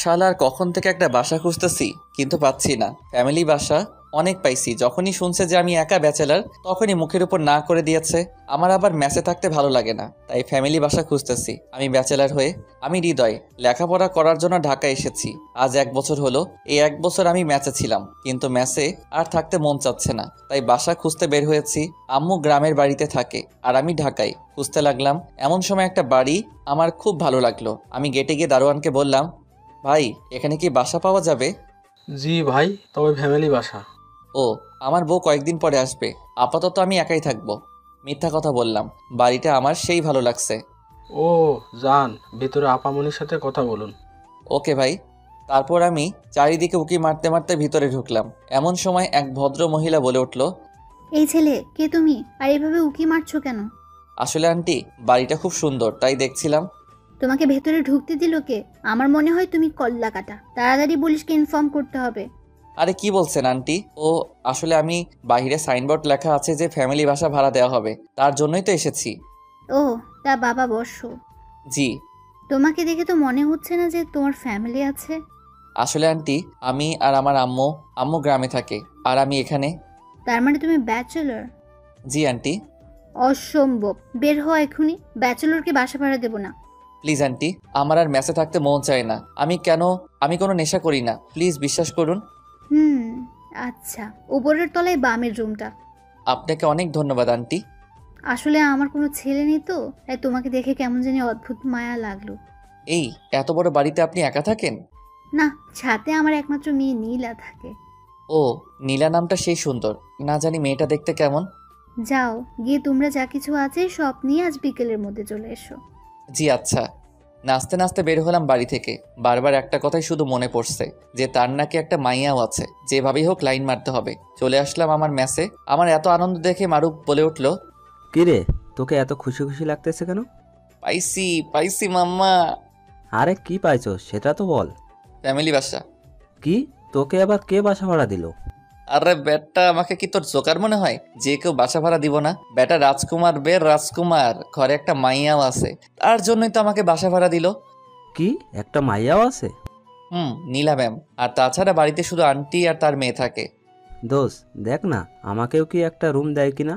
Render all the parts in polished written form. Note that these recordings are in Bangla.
শালার কখন থেকে একটা বাসা খুঁজতেছি কিন্তু পাচ্ছি না। ফ্যামিলি বাসা অনেক পাইছি, যখনই শুনছে যে আমি একা ব্যাচেলার তখনই মুখের উপর না করে দিয়েছে। আমার আবার মেসে থাকতে ভালো লাগে না, তাই ফ্যামিলি বাসা খুঁজতেছি। আমি ব্যাচেলার হয়ে, আমি হৃদয়, লেখাপড়া করার জন্য ঢাকা এসেছি। আজ 1 বছর হলো। এই 1 বছর আমি ম্যাচে ছিলাম, কিন্তু ম্যাচে আর থাকতে মন চাচ্ছে না, তাই বাসা খুঁজতে বের হয়েছি। আম্মু গ্রামের বাড়িতে থাকে আর আমি ঢাকায়। খুঁজতে লাগলাম, এমন সময় একটা বাড়ি আমার খুব ভালো লাগলো। আমি গেটে গিয়ে দারোয়ানকে বললাম, ভাই এখানে কি বাসা পাওয়া যাবে? জি ভাই, তবে ফ্যামিলি বাসা। ও, আমার বউ কয়েকদিন পরে আসবে, আপাতত আমি একাই থাকবো। মিথ্যা কথা বললাম, বাড়িটা আমার সেই ভালো লাগছে। ও, যান ভেতরে আপামনির সাথে কথা বলুন। ওকে ভাই। তারপর আমি চারিদিকে উকি মারতে মারতে ভিতরে ঢুকলাম। এমন সময় এক ভদ্র মহিলা বলে উঠল, এই ছেলে, কে তুমি? আর এভাবে উকি মারছো কেন? আসলে আন্টি, বাড়িটা খুব সুন্দর তাই দেখছিলাম। তোমাকে ভেতরে ঢুকতে দিল কে? আমার মনে হয় তুমি কল্লা কাটা। তাড়াতাড়ি পুলিশকে ইনফর্ম করতে হবে। আরে কি বলছেন আন্টি? ও, আসলে আমি বাইরে সাইনবোর্ড লেখা আছে যে ফ্যামিলি বাসা ভাড়া দেওয়া হবে, তার জন্যই তো এসেছি। ও, তা বাবা বসো। জি। তোমাকে দেখে তো মনে হচ্ছে না যে তোমার ফ্যামিলি আছে। আসলে আন্টি, আমি আর আমার আম্মু, আম্মু গ্রামে থাকে আর আমি এখানে। তার মানে তুমি ব্যাচেলর? জি আন্টি। অসম্ভব, বের হও এখনই। ব্যাচেলরকে বাসা ভাড়া দেবো না। প্লিজ আন্টি, আমার আর মেসে থাকতে মন চায় না। আমি কোনো নেশা করি না, প্লিজ বিশ্বাস করুন। হুম, আচ্ছা, উপরের তলায় বামের রুমটা। আপনাকে অনেক ধন্যবাদ আন্টি। আসলে আমার কোনো ছেলে নেই তো, তাই তোমাকে দেখে কেমন জানি অদ্ভুত মায়া লাগলো। এই এত বড় বাড়িতে আপনি একা থাকেন? না, ছাদে আমার একমাত্র মেয়ে নীলা থাকে। ও, নীলা নামটা সেই সুন্দর। না জানি মেয়েটা দেখতে কেমন। যাও, গিয়ে তোমরা যা কিছু আছে সব নিয়ে আজ বিকেলের মধ্যে চলে এসো। জি আচ্ছা। নাচতে নাচতে বের হলাম বাড়ি থেকে। বারবার একটা কথাই শুধু মনে পড়ছে, যে তার নাকি একটা মাইয়াও আছে, যেভাবেই হোক লাইন মারতে হবে। চলে আসলাম আমার মেসে। আমার এত আনন্দ দেখে মারুফ বলে উঠল, কিরে, তোকে এত খুশি খুশি লাগতেছে কেন? পাইছি পাইছি মাম্মা। আরে কি পাইছো সেটা তো বল। ফ্যামিলি বাসা। কি? তোকে আবার কে বাসা ভাড়া দিল? আরে বেটা, আমাকে কি তোর জোকার মনে হয় যে কেউ বাসা ভাড়া দিব না? বেটা রাজকুমার, রাজকুমার, ঘরে একটা মাইয়াও আছে, তার জন্যই তো আমাকে বাসা ভাড়া দিল। কি, একটা মাইয়াও আছে? নীলা ম্যাম। আর তাছাড়া বাড়িতে শুধু আন্টি আর তার মেয়ে থাকে। দোষ, দেখ না আমাকেও কি একটা রুম দেয় কিনা।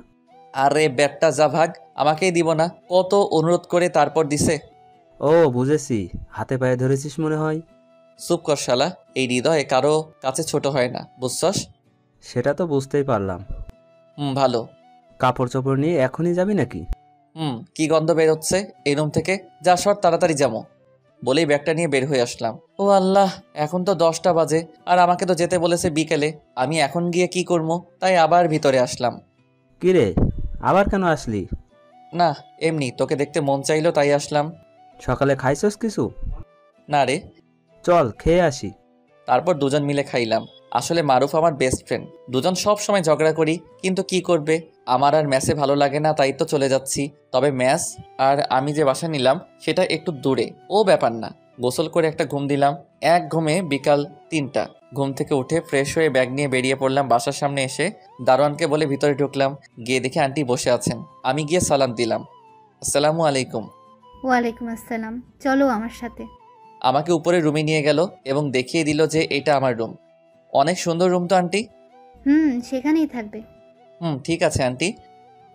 আরে বেটা যা ভাগ, আমাকেই দিব না? কত অনুরোধ করে তারপর দিছে। ও বুঝেছি, হাতে পায়ে ধরেছিস মনে হয়। চুপ কর শালা, এই হৃদয়ে কারো কাছে ছোট হয় না, বুঝছস? সেটা তো বুঝতেই পারলাম। ভালো। কাপড় চোপড় নিয়ে এখনই যাবি নাকি? কি গন্ধ বের হচ্ছে এই রুম থেকে। যা সর, তাড়াতাড়ি যাবো। বলেই ব্যাগটা নিয়ে বের হয়ে আসলাম। ও আল্লাহ, এখন তো 10টা বাজে, আর আমাকে তো যেতে বলেছে বিকেলে। আমি এখন গিয়ে কি করবো, তাই আবার ভিতরে আসলাম। কিরে, আবার কেন আসলি? না, এমনি তোকে দেখতে মন চাইলো তাই আসলাম। সকালে খাইছস কিছু? না রে। চল খেয়ে আসি। তারপর দুজন মিলে খাইলাম। আসলে মারুফ আমার বেস্ট ফ্রেন্ড, দুজন সব সময় ঝগড়া করি, কিন্তু কি করবে, আমার আর ম্যাসে ভালো লাগে না, তাই তো চলে যাচ্ছি। তবে ম্যাস আর আমি যে বাসা নিলাম সেটা একটু দূরে, ও ব্যাপার না। গোসল করে একটা ঘুম দিলাম। এক ঘুমে বিকাল 3টা। ঘুম থেকে উঠে ফ্রেশ হয়ে ব্যাগ নিয়ে বেরিয়ে পড়লাম। বাসার সামনে এসে দারোয়ানকে বলে ভিতরে ঢুকলাম। গিয়ে দেখে আন্টি বসে আছেন। আমি গিয়ে সালাম দিলাম, আসসালামু আলাইকুম। ওয়ালাইকুম আসসালাম, চলো আমার সাথে। আমাকে উপরে রুমে নিয়ে গেল এবং দেখিয়ে দিল যে এটা আমার রুম। অনেক সুন্দর রুম তো আন্টি? সেখানেই থাকবে। ঠিক আছে আন্টি।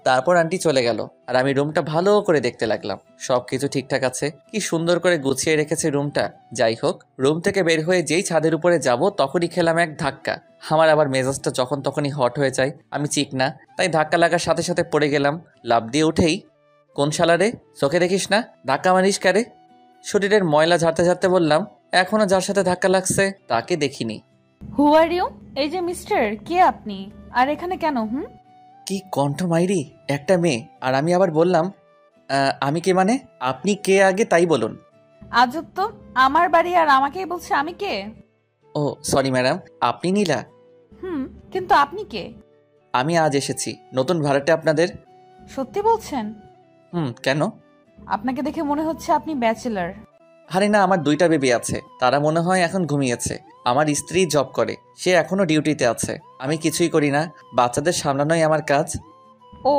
তারপর আন্টি চলে গেল আর আমি রুমটা ভালো করে দেখতে লাগলাম। সব কিছু ঠিকঠাক আছে, কি সুন্দর করে গুছিয়ে রেখেছে রুমটা। যাই হোক, রুম থেকে বের হয়ে যেই ছাদের উপরে যাব তখনই খেলাম এক ধাক্কা। আমার আবার মেজাজটা যখন তখনই হট হয়ে যায়, আমি চিক না, তাই ধাক্কা লাগার সাথে সাথে পড়ে গেলাম। লাফ দিয়ে উঠেই, কোন শালারে, চোখে দেখিস না, ধাক্কা মারিস কারে? শরীরের ময়লা ঝাড়তে ঝাড়তে বললাম, এখনো যার সাথে ধাক্কা লাগছে তাকে দেখিনি। হু আর ইউ? এই যে মিস্টার, কে আপনি? আর এখানে কেন? কি কণ্ঠ মাইরি, একটা মেয়ে, আর আমি আবার বললাম, আমি কে মানে? আপনি কে আগে তাই বলুন। আজব তো, আমার বাড়ি আর আমাকেই বলছে আমি কে? ও সরি ম্যাডাম, আপনি নীলা? কিন্তু আপনি কে? আমি আজ এসেছি নতুন ভাড়াটে আপনাদের। সত্যি বলছেন? কেন? আপনাকে দেখে মনে হচ্ছে আপনি ব্যাচেলার। আরে না, আমার 2টা বেবি আছে, তারা মনে হয় এখন ঘুমিয়েছে। আমার স্ত্রী জব করে, সে এখনো ডিউটিতে আছে। আমি কিছুই করি না, বাচ্চাদের সামলানোই আমার কাজ। ও,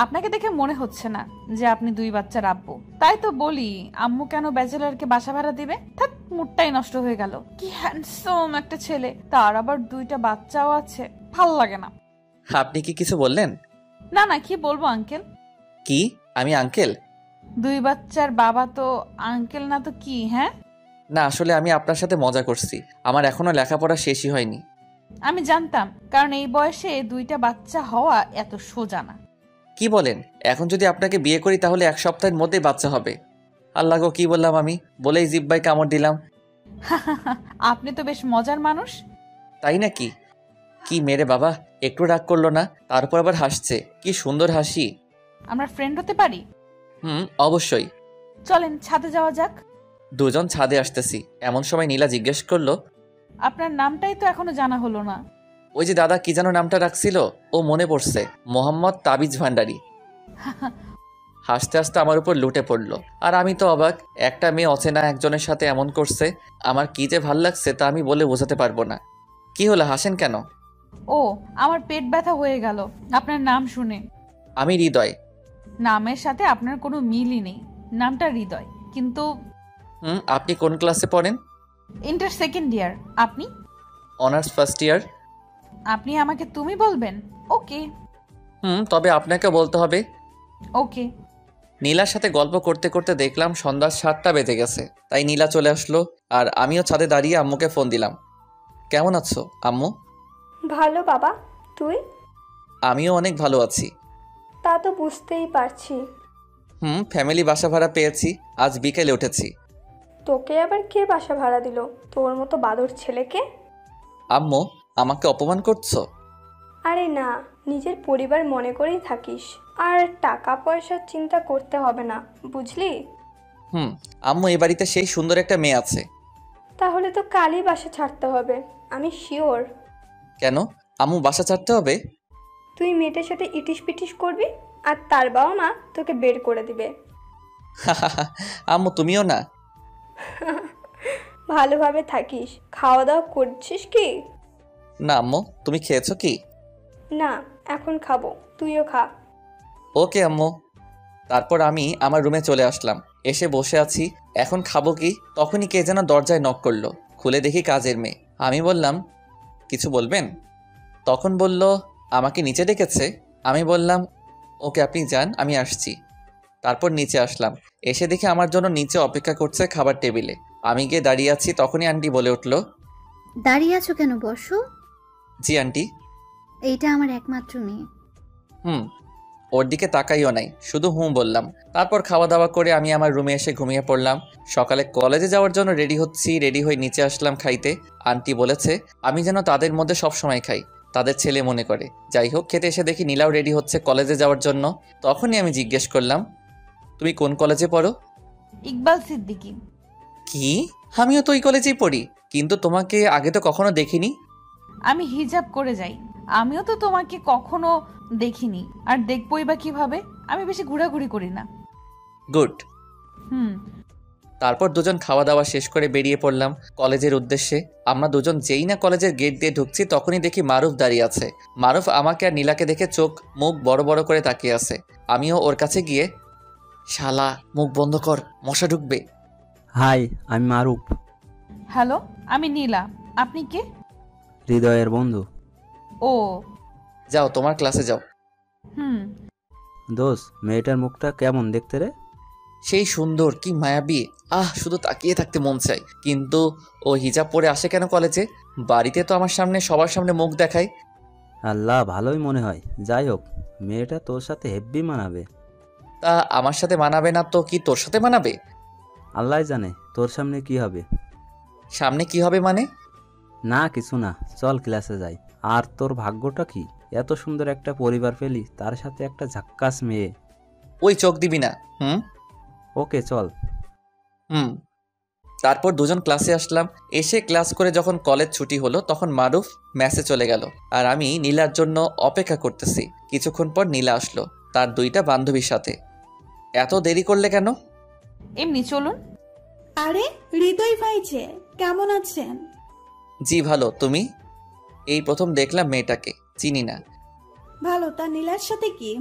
আপনাকে দেখে মনে হচ্ছে না যে আপনি 2 বাচ্চার আব্বু। তাই তো বলি, আম্মু কেন ব্যাচেলরকে বাসা ভাড়া দিবে? থাক, মুডটাই নষ্ট হয়ে গেল। কি হ্যান্ডসাম একটা ছেলে, তার আবার 2টা বাচ্চাও আছে। ভাল লাগে না। আপনি কি কিছু বললেন? না না, কি বলবো আঙ্কেল। কি? আমি আঙ্কেল? 2 বাচ্চার বাবা তো আঙ্কেল না তো কি? হ্যাঁ, না, আসলে আমি আপনার সাথে মজা করছি। আমার এখনো লেখাপড়া শেষই হয়নি। আমি জানতাম, কারণ এই বয়সে 2টা বাচ্চা হওয়া এত সোজা না। কি বলেন? এখন যদি আপনাকে বিয়ে করি তাহলে 1 সপ্তাহের মধ্যেই বাচ্চা হবে। আল্লাহ গো, কি বললাম আমি! বলেই জিব্বায় কামড় দিলাম। আপনি তো বেশ মজার মানুষ। তাই নাকি? কি মেরে বাবা, একটু রাগ করলো না, তারপর আবার হাসছে। কি সুন্দর হাসি। আমরা ফ্রেন্ড হতে পারি? অবশ্যই। চলেন ছাদে যাওয়া যাক। দুজন ছাদে আসতেছি এমন সময় নীলা জিজ্ঞেস করলো, আপনার নামটাই তো এখনো জানা হলো না। ওই যে দাদা কি যেন নামটা রাখছিল, ও মনে পড়ছে, মোহাম্মদ তাবিজ ভান্ডারী। হাসতে হাসতে আমার উপর লুটে পড়লো। আর আমি তো অবাক, একটা মেয়ে অচেনা একজনের সাথে এমন করছে। আমার কি যে ভাল লাগছে তা আমি বলে বোঝাতে পারবো না। কি হলো, হাসেন কেন? ও, আমার পেট ব্যথা হয়ে গেল আপনার নাম শুনে। আমি হৃদয়। নামের সাথে আপনার কোনো মিলই নেই। নামটা হৃদয়, কিন্তু আপনি কোন ক্লাসে পড়েন? Inter second year. আপনি? Honours first year. আপনি আমাকে তুমি বলবেন? ওকে। তবে আপনাকে বলতে হবে। ওকে। নীলার সাথে গল্প করতে করতে দেখলাম সন্ধ্যা 7টা বেজে গেছে। তাই নীলা চলে আসলো আর আমিও ছাদে দাঁড়িয়ে আম্মুকে ফোন দিলাম। কেমন আছো আম্মু? ভালো বাবা, তুই? আমিও অনেক ভালো আছি। তা তো বুঝতেই পারছি। ফ্যামিলি বাসা ভাড়া পেয়েছি, আজ বিকেলে উঠেছি। তোকে আবার কে বাসা ভাড়া দিল? তোর মতো বাদর ছেলেকে? আম্মু, আমাকে অপমান করছো? আরে না, নিজের পরিবার মনে করেই থাকিস। আর টাকা পয়সার চিন্তা করতে হবে না, বুঝলি? আম্মু, এই বাড়িতে সেই সুন্দর একটা মেয়ে আছে। তাহলে তো কালই বাসা ছাড়তে হবে, আমি শিওর। কেন আম্মু, বাসা ছাড়তে হবে? তুই মেয়েটার সাথে ইটিস পিটিস করবি আর তার বাবা মা তোকে বের করে দিবে। আম্মু, তুমিও না? ভালোভাবে থাকিস। খাওয়া দাওয়া করছিস কি? না আম্মু, তুমি খেয়েছো কি? না, এখন খাবো, তুইও খা। ওকে আম্মু। তারপর আমি আমার রুমে চলে আসলাম। এসে বসে আছি, এখন খাবো কি, তখনই কে যেন দরজায় নক করলো। খুলে দেখি কাজের মেয়ে। আমি বললাম, কিছু বলবেন? তখন বলল, আমাকে নিচে ডেকেছে। আমি বললাম, ওকে আপনি যান, আমি আসছি। তারপর নিচে আসলাম। এসে দেখি আমার জন্য নিচে অপেক্ষা করছে খাবার টেবিলে। আমি গিয়ে দাঁড়িয়ে আছি, তখনই আন্টি বলে উঠল, দাঁড়িয়ে আছো কেন, বসো। জি আন্টি। এইটা আমার একমাত্র মেয়ে। ওর দিকে তাকাইও নাই, শুধু বললাম। তারপর খাওয়া দাওয়া করে আমি আমার রুমে এসে ঘুমিয়ে পড়লাম। সকালে কলেজে যাওয়ার জন্য রেডি হচ্ছি, রেডি হয়ে নিচে আসলাম খাইতে। আন্টি বলেছে আমি যেন তাদের মধ্যে সব সময় খাই, তাদের ছেলে মনে করে। যাই হোক, খেতে এসে দেখি নীলাও রেডি হচ্ছে কলেজে যাওয়ার জন্য। তখনই আমি জিজ্ঞেস করলাম, তুমি কোন কলেজে পড়ো? ইকবাল সিদ্দিকী। কি? আমিও তো ওই কলেজেই পড়ি, কিন্তু তোমাকে আগে তো কখনো দেখিনি। আমি হিজাব করে যাই, আমিও তো তোমাকে কখনো দেখিনি, আর দেখবই বা কিভাবে? আমি বেশি ঘোরাঘুরি করি না। গুড। হুম। তারপর দুজন খাওয়া দাওয়া শেষ করে বেরিয়ে পড়লাম কলেজের উদ্দেশ্যে। আমরা দুজন যেই না কলেজের গেট দিয়ে ঢুকছি, তখনই দেখি মারুফ দাঁড়িয়ে আছে। মারুফ আমাকে আর নীলাকে দেখে চোখ মুখ বড় বড় করে তাকিয়ে আছে। আমিও ওর কাছে গিয়ে, শালা মুখ বন্ধ কর, মশা ঢুকবে। হাই, আমি মারুফ, হ্যালো, আমি নীলা। আপনি কে? হৃদয়ের বন্ধু। ও। যাও তোমার ক্লাসে যাও। দোষ, মেয়েটার মুখটা কেমন দেখতে রে? সেই সুন্দর, কি মায়াবী। শুধু তাকিয়ে থাকতে মন চাই। কিন্তু ও হিজাব পরে আসে কেন কলেজে? বাড়িতে তো আমার সামনে সবার সামনে মুখ দেখায়। আল্লাহ, ভালোই মনে হয়। যাই হোক, মেয়েটা তোর সাথে হেব্বি মানাবে। তা আমার সাথে মানাবে না তো কি তোর সাথে মানাবে? আল্লাহ জানে তোর সামনে কি হবে। সামনে কি হবে মানে? না কিছু না, চল ক্লাসে যাই। আর তোর ভাগ্যটা কি, এত সুন্দর একটা পরিবার পেলি, তার সাথে একটা ঝাক্কাস মেয়ে। ওই চোখ দিবি না। ওকে চল। তারপর দুজন ক্লাসে আসলাম। এসে ক্লাস করে যখন কলেজ ছুটি হলো, তখন মারুফ ম্যাসে চলে গেল আর আমি নীলার জন্য অপেক্ষা করতেছি। কিছুক্ষণ পর নীলা আসলো তার 2টা বান্ধবীর সাথে। এত দেরি করলে কেন? এমনি চলুন। আরে হৃদয় ভাই যে, কেমন আছেন? জি ভালো, তুমি? এই প্রথম দেখলাম মেয়েটাকে, চিনি না। ভালো, তা নীলার সাথে কি?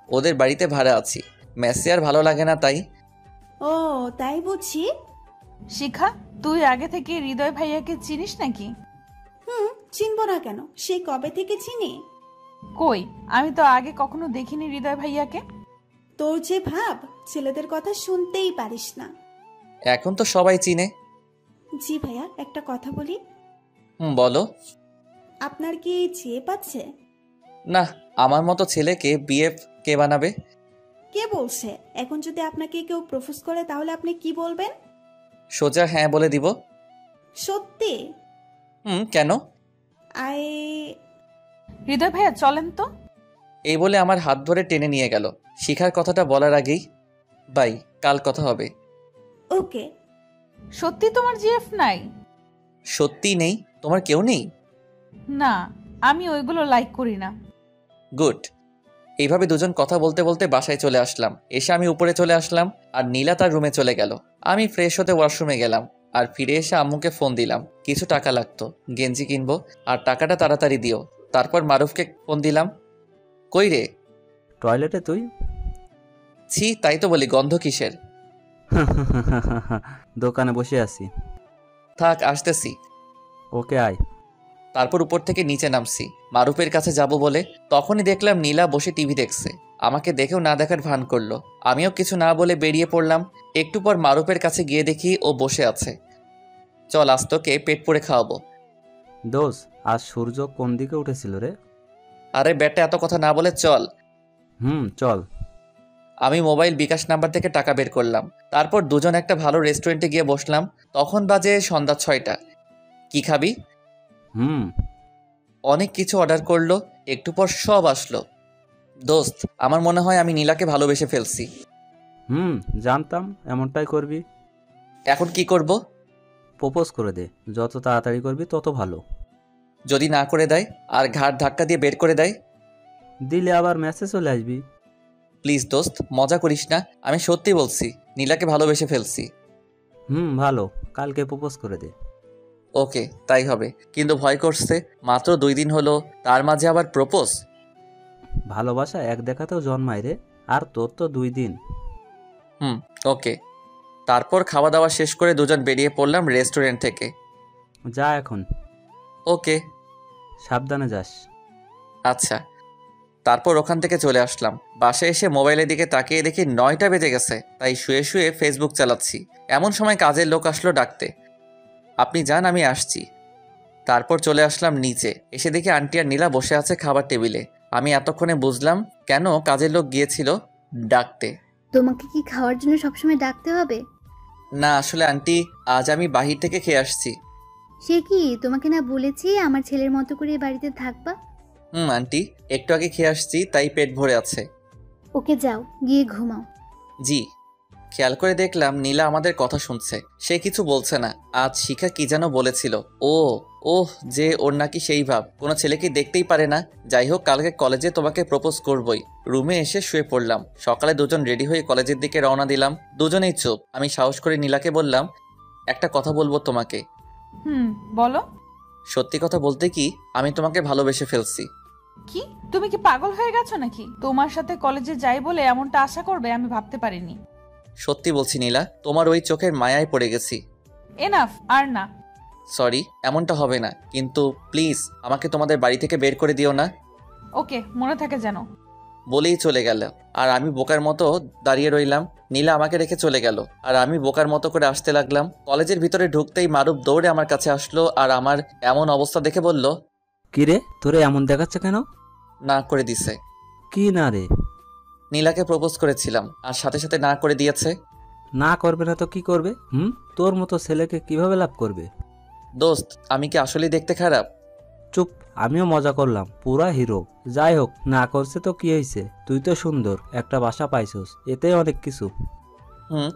ওদের বাড়িতে ভাড়া আছি, মেসে আর ভালো লাগে না তাই। ও তাই বুঝি। শিখা, তুই আগে থেকে হৃদয় ভাইয়াকে চিনিস নাকি? চিনবো না কেন, সেই কবে থেকে চিনি। কই, আমি তো আগে কখনো দেখিনি হৃদয় ভাইয়াকে। তোর যে ভাব, ছেলেদের কথা শুনতেই পারিস না। এখন তো সবাই চিনে। জি ভাইয়া, একটা কথা বলি। বলো। আপনার কি জিএফ আছে? না, আমার মতো ছেলেকে বিএফ কে বানাবে? কে বলছে? এখন যদি আপনাকে কেউ প্রপোজ করে তাহলে আপনি কি বলবেন? সোজা হ্যাঁ বলে দিব। সত্যি? কেন? আই হৃদয় ভাইয়া চলেন তো। এই বলে আমার হাত ধরে টেনে নিয়ে গেল। শিখার কথাটা বলার আগেই, বাই, কাল কথা হবে। ওকে। সত্যি তোমার জিএফ নাই? সত্যি নেই? তোমার কেউ নেই? না, আমি ওইগুলো লাইক করি না। গুড। এইভাবে দুজন কথা বলতে বলতে বাসায় চলে আসলাম। এসে আমি উপরে চলে আসলাম আর নীলা তার রুমে চলে গেল। আমি ফ্রেশ হতে ওয়াশরুমে গেলাম আর ফিরে এসে আম্মুকে ফোন দিলাম। কিছু টাকা লাগতো, গেঞ্জি কিনবো, আর টাকাটা তাড়াতাড়ি দিও। তারপর মারুফকে ফোন দিলাম। কই রে? টয়লেটে তুই? ছি, তাই তো বলি, গন্ধ কিসের? দোকানে বসে আছি। থাক, আসতেছি। ওকে আয়। তারপর উপর থেকে নিচে নামছি মারুফের কাছে যাব বলে। তখনই দেখলাম নীলা বসে টিভি দেখছে। আমাকে দেখেও না দেখার ভান করলো। আমিও কিছু না বলে বেরিয়ে পড়লাম। একটু পর মারুফের কাছে গিয়ে দেখি ও বসে আছে। চল, আজ তোকে পেট পুড়ে খাওয়াবো। দোষ, আজ সূর্য কোন দিকে উঠেছিল রে? আরে বেটা, এত কথা না বলে চল। চল। আমি মোবাইল বিকাশ নাম্বার থেকে টাকা বের করলাম। তারপর দুজন একটা ভালো রেস্টুরেন্টে গিয়ে বসলাম। তখন বাজে সন্ধ্যা 6টা। কি খাবি? অনেক কিছু অর্ডার করলো। একটু পর সব আসলো। দোস্ত, আমার মনে হয় আমি নীলাকে ভালোবেসে ফেলছি। জানতাম এমনটাই করবি। এখন কি করব? প্রপোজ করে দে, যত তাড়াতাড়ি করবি তত ভালো। যদি না করে দেয় আর ঘাড় ধাক্কা দিয়ে বের করে দেয়? দিলে আবার মেসেজ চলে আসবি। প্লিজ দোস্ত, মজা করিস না। আমি সত্যি বলছি, নীলাকে ভালোবেসে ফেলছি। ভালো, কালকে প্রপোজ করে দে। ওকে, তাই হবে। কিন্তু ভয় করছে, মাত্র 2 দিন হলো, তার মাঝে আবার প্রপোজ। ভালোবাসা এক দেখাতেও জন্মায় রে, আর তোর তো 2 দিন। ওকে। তারপর খাওয়া দাওয়া শেষ করে দুজন বেরিয়ে পড়লাম রেস্টুরেন্ট থেকে। যা এখন। ওকে। সাবধানে যাস। আচ্ছা। তারপর ওখান থেকে চলে আসলাম। বাসায় এসে মোবাইলের দিকে তাকিয়ে দেখি 9টা বেজে গেছে। তাই শুয়ে শুয়ে ফেসবুক চালাচ্ছি। এমন সময় কাজের লোক আসলো ডাকতে। আপনি যান, আমি আসছি। তারপর চলে আসলাম নিচে। এসে দেখি আন্টি আর নীলা বসে আছে খাবার টেবিলে। আমি এতক্ষণে বুঝলাম কেন কাজের লোক গিয়েছিল ডাকতে। তোমাকে কি খাওয়ার জন্য সবসময় ডাকতে হবে? না, আসলে আন্টি, আজ আমি বাহির থেকে খেয়ে আসছি। সে কি, তোমাকে না বলেছি আমার ছেলের মতো করে বাড়িতে থাকবা? আন্টি, একটু আগে খেয়ে আসছি, তাই পেট ভরে আছে। ওকে, যাও গিয়ে ঘুমাও। জি। খেয়াল করে দেখলাম নীলা আমাদের কথা শুনছে। সে কিছু বলছে না। আজ শিখা কি যেন বলেছিল। ওহ, যে ওর নাকি সেই ভাব, কোনো ছেলেকে দেখতেই পারে না। যাই হোক, কালকে কলেজে তোমাকে প্রপোজ করবই। রুমে এসে শুয়ে পড়লাম। সকালে দুজন রেডি হয়ে কলেজের দিকে রওনা দিলাম। দুজনেই চুপ। আমি সাহস করে নীলাকে বললাম, একটা কথা বলবো তোমাকে। বলো। সত্যি কথা বলতে কি, আমি তোমাকে ভালোবেসে ফেলছি। কি, তুমি কি পাগল হয়ে গেছো নাকি? তোমার সাথে কলেজে যাই বলে এমনটা আশা করবে আমি ভাবতে পারিনি। সত্যি বলছি নীলা, তোমার ওই চোখের মায়ায় পড়ে গেছি। এনাফ, আর না। সরি, এমনটা হবে না, কিন্তু প্লিজ আমাকে তোমাদের বাড়ি থেকে বের করে দিও না। ওকে, মনে থাকে যেন। বলেই চলে গেল। আর আমি বোকার মতো দাঁড়িয়ে রইলাম। নীলা আমাকে রেখে চলে গেল আর আমি বোকার মতো করে আসতে লাগলাম। কলেজের ভিতরে ঢুকতেই মারুফ দৌড়ে আমার কাছে আসলো আর আমার এমন অবস্থা দেখে বলল, কিরে, তোরে এমন দেখাচ্ছে কেন? না করে দিছে। কি না রে? নীলাকে প্রপোজ করেছিলাম আর সাথে সাথে না করে দিয়েছে। না করবে না তো কি করবে? তোর মতো ছেলেকে কিভাবে লাভ করবে? দোস্ত, আমি কি আসলেই দেখতে খারাপ? চুপ, আমিও মজা করলাম, পুরা হিরো। যাই হোক, না করছে তো কি হয়েছে? তুই তো সুন্দর, একটা বাসা পাইছস, এতে অনেক কিছু।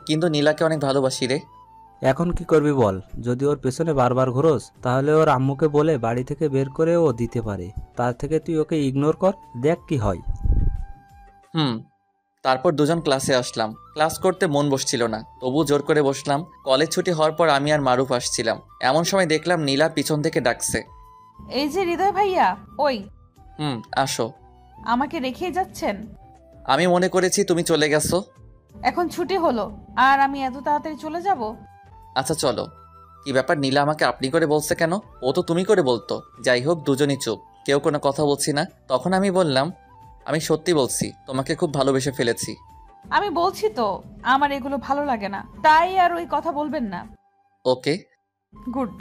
কিন্তু নীলাকে অনেক ভালোবাসি রে। এখন কি করবি বল? যদি ওর পেছনে বারবার ঘোরস তাহলে ওর আম্মুকে বলে বাড়ি থেকে বের করে ও দিতে পারে। তার থেকে তুই ওকে ইগনোর কর, দেখ কি হয়। তারপর দুজন ক্লাসে আসলাম। ক্লাস করতে মন বসছিল না, তবু জোর করে বসলাম। কলেজ ছুটি হওয়ার পর আমি আর মারুফ আসছিলাম। এমন সময় দেখলাম নীলা পিছন থেকে ডাকছে। এই যে হৃদয় ভাইয়া। ওই। আসো। আমাকে রেখেই যাচ্ছেন? আমি মনে করেছি তুমি চলে গেছো। এখন ছুটি হলো আর আমি এত তাড়াতাড়ি চলে যাব? আচ্ছা চলো। কি ব্যাপার, নীলা আমাকে আপনি করে বলছে কেন? ও তো তুমি করে বলতো। যাই হোক, দুজনই চুপ, কেউ কোনো কথা বলছি না। তখন আমি বললাম, আমি সত্যি বলছি, তোমাকে খুব ভালোবেসে ফেলেছি। আমি বলছি তো আমার এগুলো ভালো লাগে না, তাই আর ওই কথা বলবেন না। ওকে। গুড।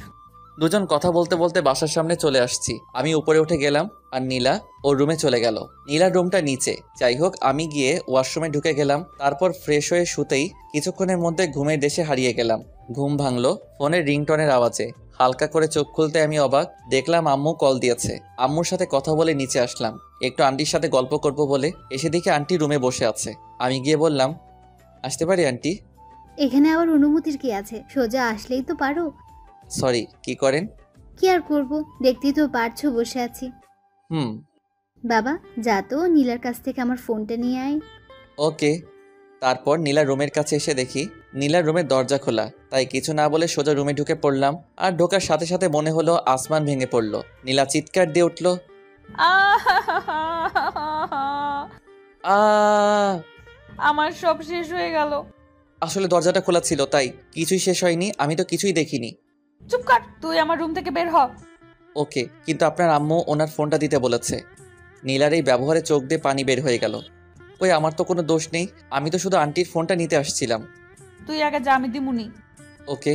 দুজন কথা বলতে বলতে বাসার সামনে চলে আসছি। আমি উপরে উঠে গেলাম আর নীলা ওর রুমে চলে গেল। নীলার রুমটা নিচে। যাই হোক, আমি গিয়ে ওয়াশরুমে ঢুকে গেলাম। তারপর ফ্রেশ হয়ে শুতেই কিছুক্ষণের মধ্যে ঘুমের দেশে হারিয়ে গেলাম। ঘুম ভাঙলো ফোনের রিংটনের আওয়াজে। হালকা করে চোখ খুলতে আমি অবাক, দেখলাম আম্মু কল দিয়েছে। আম্মুর সাথে কথা বলে নিচে আসলাম, একটু আন্টির সাথে গল্প করব বলে। এসে দেখি আন্টি রুমে বসে আছে। আমি গিয়ে বললাম, আসতে পারি আন্টি? এখানে আবার অনুমতির কি আছে, সোজা আসলেই তো পারো। সরি, কি করেন? কি আর করব, দেখতেই তো পারছো বসে আছি। হুম। বাবা যা তো নীলার কাছ থেকে আমার ফোনটা নিয়ে আয়। ওকে। তারপর নীলার রুমের কাছে এসে দেখি নীলার রুমের দরজা খোলা। তাই কিছু না বলে সোজা রুমে ঢুকে পড়লাম। আর ঢোকার সাথে সাথে মনে হলো আসমান ভেঙে পড়লো। নীলা চিৎকার দিয়ে উঠলো, আ আমার সব শেষ হয়ে গেল। আসলে দরজাটা খোলা ছিল, তাই কিছুই শেষ হয়নি। আমি তো কিছুই দেখিনি। চুপ কর, তুই আমার রুম থেকে বের হ। ওকে, কিন্তু আপনার আম্মু ওনার ফোনটা দিতে বলেছে। নীলার এই ব্যবহারে চোখ দিয়ে পানি বের হয়ে গেল। ওই আমার তো কোনো দোষ নেই, আমি তো শুধু আন্টির ফোনটা নিতে আসছিলাম। তুই আগে যা, আমি দিমুনি। ওকে।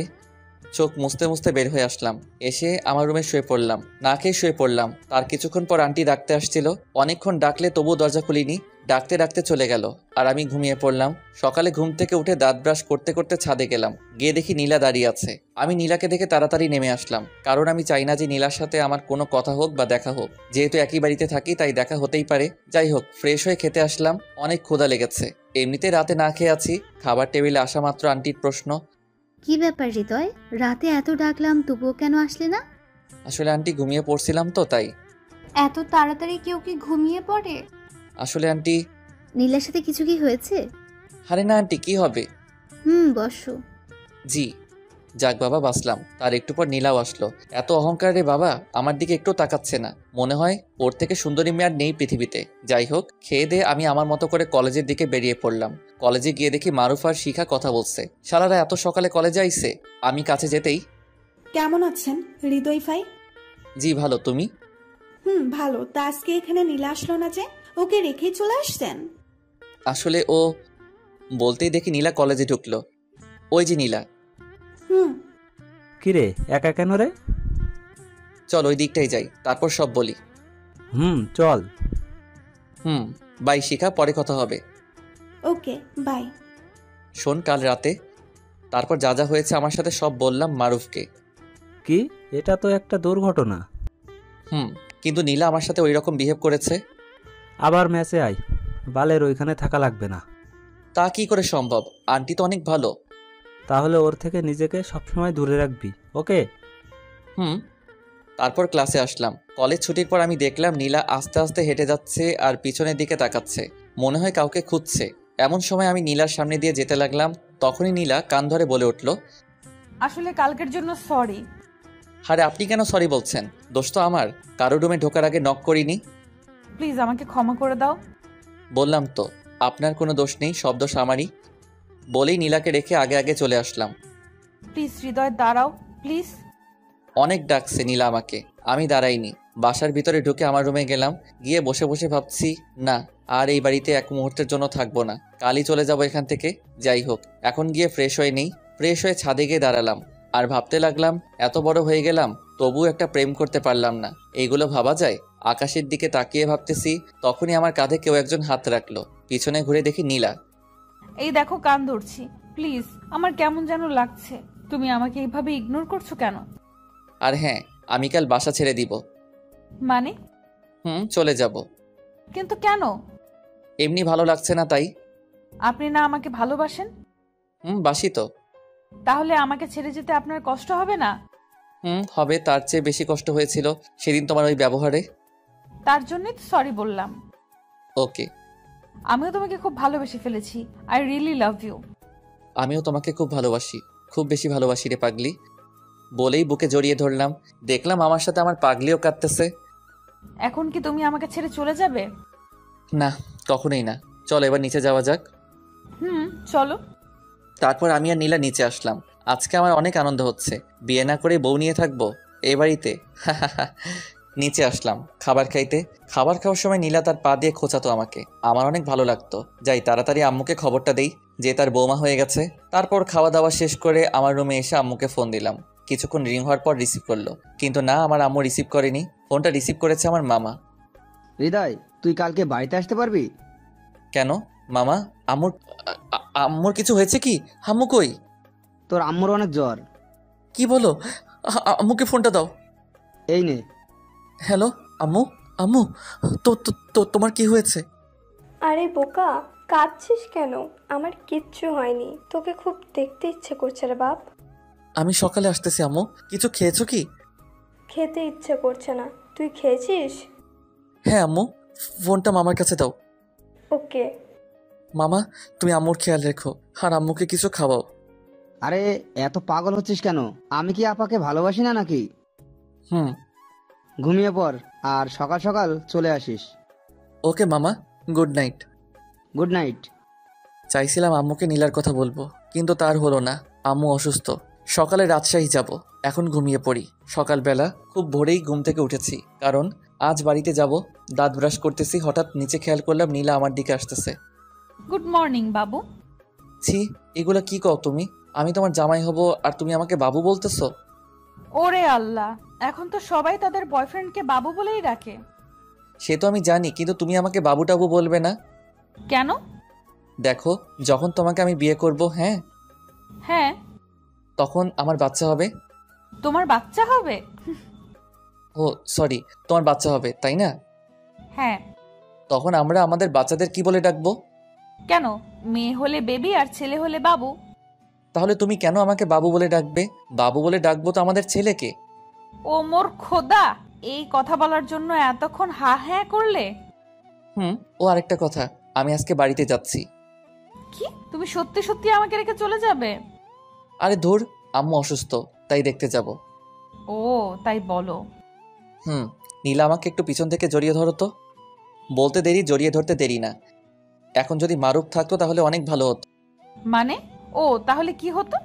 চোখ মুছতে মুছতে বের হয়ে আসলাম। এসে আমার রুমে শুয়ে পড়লাম, না খেয়ে শুয়ে পড়লাম। তার কিছুক্ষণ পর আন্টি ডাকতে আসছিল। অনেকক্ষণ ডাকলে তবুও দরজা খুলিনি। ডাকতে ডাকতে চলে গেল আর আমি ঘুমিয়ে পড়লাম। সকালে ঘুম থেকে উঠে দাঁত ব্রাশ করতে করতে ছাদে গেলাম। গিয়ে দেখি নীলা দাঁড়িয়ে আছে। আমি নীলাকে দেখে তাড়াতাড়ি নেমে আসলাম, কারণ আমি চাই না যে নীলার সাথে আমার কোনো কথা হোক বা দেখা হোক। যেহেতু একই বাড়িতে থাকি তাই দেখা হতেই পারে। যাই হোক, ফ্রেশ হয়ে খেতে আসলাম। অনেক ক্ষুধা লেগেছে। এমনিতে রাতে না খেয়ে আছি। খাবার টেবিলে আসা মাত্র আন্টির প্রশ্ন, কি ব্যাপার হৃদয়, রাতে এত ডাকলাম তবুও কেন আসলে না? আসলে আন্টি ঘুমিয়ে পড়ছিলাম তো তাই। এত তাড়াতাড়ি কেউ কি ঘুমিয়ে পড়ে? আসলে আন্টি, নীলার সাথে কিছু কি হয়েছে? আরে না আন্টি, কি হবে? বসো। জি। যাক বাবা, বাঁচলাম। তার একটু পর নীলাও আসলো। এত অহংকার রে বাবা, আমার দিকে একটু তাকাচ্ছে না। মনে হয় ওর থেকে সুন্দরী মেয়ে আর নেই পৃথিবীতে। যাই হোক, খেয়ে দিয়ে আমি আমার মতো করে কলেজের দিকে বেরিয়ে পড়লাম। কলেজে গিয়ে দেখি মারুফ আর শিখা কথা বলছে। শালারা এত সকালে কলেজে আইছে। আমি কাছে যেতেই, কেমন আছেন হৃদয় ভাই? জি ভালো, তুমি? ভালো। তা আজকে এখানে নীলা আসলো না যে? ওকে রেখেই চলে আসছেন? আসলে ও, বলতেই দেখি নীলা কলেজে ঢুকলো। ওই যে নীলা। হুম। কিরে, একা কেন রে? চল ওই দিকটাই যাই, তারপর সব বলি। চল। বাই শিখা, পরে কথা হবে। ওকে, বাই। শোন, কাল রাতে তারপর যা যা হয়েছে আমার সাথে সব বললাম মারুফকে। কি? এটা তো একটা দুর্ঘটনা। কিন্তু নীলা আমার সাথে ওই রকম বিহেভ করেছে। আবার ম্যাচে আয়, বালের ওইখানে থাকা লাগবে না। তা কি করে সম্ভব? আন্টি তো অনেক ভালো। তাহলে ওর থেকে নিজেকে সবসময় দূরে রাখবি, ওকে? তারপর ক্লাসে আসলাম। কলেজ ছুটির পর আমি দেখলাম নীলা আস্তে আস্তে হেঁটে যাচ্ছে আর পিছনের দিকে তাকাচ্ছে, মনে হয় কাউকে খুঁজছে। এমন সময় আমি নীলার সামনে দিয়ে যেতে লাগলাম। তখনই নীলা কান ধরে বলে উঠল, আসলে কালকের জন্য সরি। আরে আপনি কেন সরি বলছেন? দোষ তো আমার। কারো রুমে ঢোকার আগে নক করিনি। প্লিজ আমাকে ক্ষমা করে দাও। বললাম তো, আপনার কোনো দোষ নেই, সব দোষ আমারই। বলেই নীলাকে রেখে আগে আগে চলে আসলাম। প্লিজ হৃদয়, দাঁড়াও প্লিজ। অনেক ডাকছে নীলা আমাকে, আমি দাঁড়াইনি। বাসার ভিতরে ঢুকে আমার রুমে গেলাম। গিয়ে বসে বসে ভাবছি, না আর এই বাড়িতে এক মুহূর্তের জন্য থাকবো না, কালই চলে যাব এখান থেকে। যাই হোক, এখন গিয়ে ফ্রেশ হয়ে নেই। ফ্রেশ হয়ে ছাদে গিয়ে দাঁড়ালাম আর ভাবতে লাগলাম, এত বড় হয়ে গেলাম তবুও একটা প্রেম করতে পারলাম না। এইগুলো ভাবা যায়? আকাশের দিকে তাকিয়ে ভাবতেছি, তখনই আমার কাঁধে কেউ একজন হাত রাখলো। পিছনে ঘুরে দেখি নীলা। এই দেখো, কান ধরছি, প্লিজ। আমার কেমন যেন লাগছে। তুমি আমাকে এইভাবে ইগনোর করছো কেন? আর হ্যাঁ, আমি কাল বাসা ছেড়ে দিব। মানে? চলে যাব। কিন্তু কেন? এমনি ভালো লাগছে না তাই। আপনি না আমাকে ভালোবাসেন? বাসি তো। তাহলে আমাকে ছেড়ে যেতে আপনার কষ্ট হবে না? হবে, তার চেয়ে বেশি কষ্ট হয়েছিল সেদিন তোমার ওই ব্যবহারে। তার জন্যই তো সরি বললাম। ওকে। আমিও তোমাকে খুব ভালোবেসে ফেলেছি। I really love you. আমিও তোমাকে খুব ভালোবাসি, খুব বেশি ভালোবাসি রে পাগলি। বলেই বুকে জড়িয়ে ধরলাম। দেখলাম আমার সাথে আমার পাগলিও কাঁদতেছে। এখন কি তুমি আমাকে ছেড়ে চলে যাবে? না, কখনোই না। চলো এবার নিচে যাওয়া যাক। চলো। তারপর আমি আর নীলা নিচে আসলাম। আজকে আমার অনেক আনন্দ হচ্ছে। বিয়ে না করে বউ নিয়ে থাকবো এই বাড়িতে। নিচে আসলাম খাবার খাইতে। খাবার খাওয়ার সময় নীলা তার পা দিয়ে খোঁচাতো আমাকে। আমার অনেক ভালো লাগতো। যাই তাড়াতাড়ি আম্মুকে খবরটা দেই যে তার বৌমা হয়ে গেছে। তারপর খাওয়া দাওয়া শেষ করে আমার রুমে এসে আম্মুকে ফোন দিলাম। কিছুক্ষণ রিং হওয়ার পর রিসিভ করলো, কিন্তু না, আমার আম্মু রিসিভ করেনি। ফোনটা রিসিভ করেছে আমার মামা। হৃদয়, তুই কালকে বাড়িতে আসতে পারবি? কেন মামা? আম্মুর আম্মুর কিছু হয়েছে কি? আম্মু কই? তোর আম্মুর অনেক জ্বর। কি বলো? আম্মুকে ফোনটা দাও। এই নে। হ্যালো আম্মু। আম্মু, তোমার কি হয়েছে? আরে বোকা, কাঁদছিস কেন? আমার কিচ্ছু হয়নি। তোকে খুব দেখতে ইচ্ছে করছে রে বাপ। আমি সকালে আসতেছি আম্মু। কিছু খেয়েছো কি? খেতে ইচ্ছে করছে না। তুই খেয়েছিস? হ্যাঁ আম্মু। ফোনটা মামার কাছে দাও। ওকে। মামা, তুমি আম্মুর খেয়াল রেখো আর আম্মুকে কিছু খাওয়াও। আরে এত পাগল হচ্ছিস কেন? আমি কি আপাকে ভালোবাসি না নাকি? হুম। ঘুমিয়ে পড় আর সকাল সকাল চলে আসিস। ওকে মামা, গুড নাইট। Good night. চাইছিলাম আম্মুকে নীলার কথা বলবো, কিন্তু তার হলো না। আম্মু অসুস্থ। সকালে রাজশাহী যাব। এখন ঘুমিয়ে পড়ি। সকালবেলা খুব ভোরেই ঘুম থেকে উঠেছি, কারণ আজ বাড়িতে যাব। দাঁত ব্রাশ করতেছি, হঠাৎ নিচে খেয়াল করলাম নীলা আমার দিকে আসতেছে। গুড মর্নিং বাবু। ছি, এগুলো কি কও তুমি? আমি তোমার জামাই হব আর তুমি আমাকে বাবু বলতেছো? ওরে আল্লাহ, এখন তো সবাই তাদের বয়ফ্রেন্ডকে বাবু বলেই ডাকে। সে তো আমি জানি, কিন্তু তুমি আমাকে বাবু টাবু বলবে না। কেন? দেখো, যখন তোমাকে আমি বিয়ে করব, হ্যাঁ, হ্যাঁ। তখন আমার বাচ্চা হবে। তোমার বাচ্চা হবে? ও সরি, তোমার বাচ্চা হবে, তাই না? হ্যাঁ। তখন আমরা আমাদের বাচ্চাদের কি বলে ডাকবো? কেন, মেয়ে হলে বেবি আর ছেলে হলে বাবু। তাহলে তুমি কেন আমাকে বাবু বলে ডাকবে? বাবু বলে ডাকবো তো আমাদের ছেলেকে। ও মোর খোদা, এই কথা বলার জন্য এতক্ষণ হা হ্যাঁ করলে? ও আরেকটা কথা, আমি আজকে বাড়িতে যাচ্ছি। কি, তুমি সত্যি সত্যি আমাকে রেখে চলে যাবে? আরে ধুর, আম্মু অসুস্থ, তাই দেখতে যাব। ও তাই বলো। নীলা আমাকে একটু পিছন থেকে জড়িয়ে ধরো তো। বলতে দেরি, জড়িয়ে ধরতে দেরি না। এখন যদি মারুফ থাকতো তাহলে অনেক ভালো হতো। মানে? ও তাহলে কি হতো?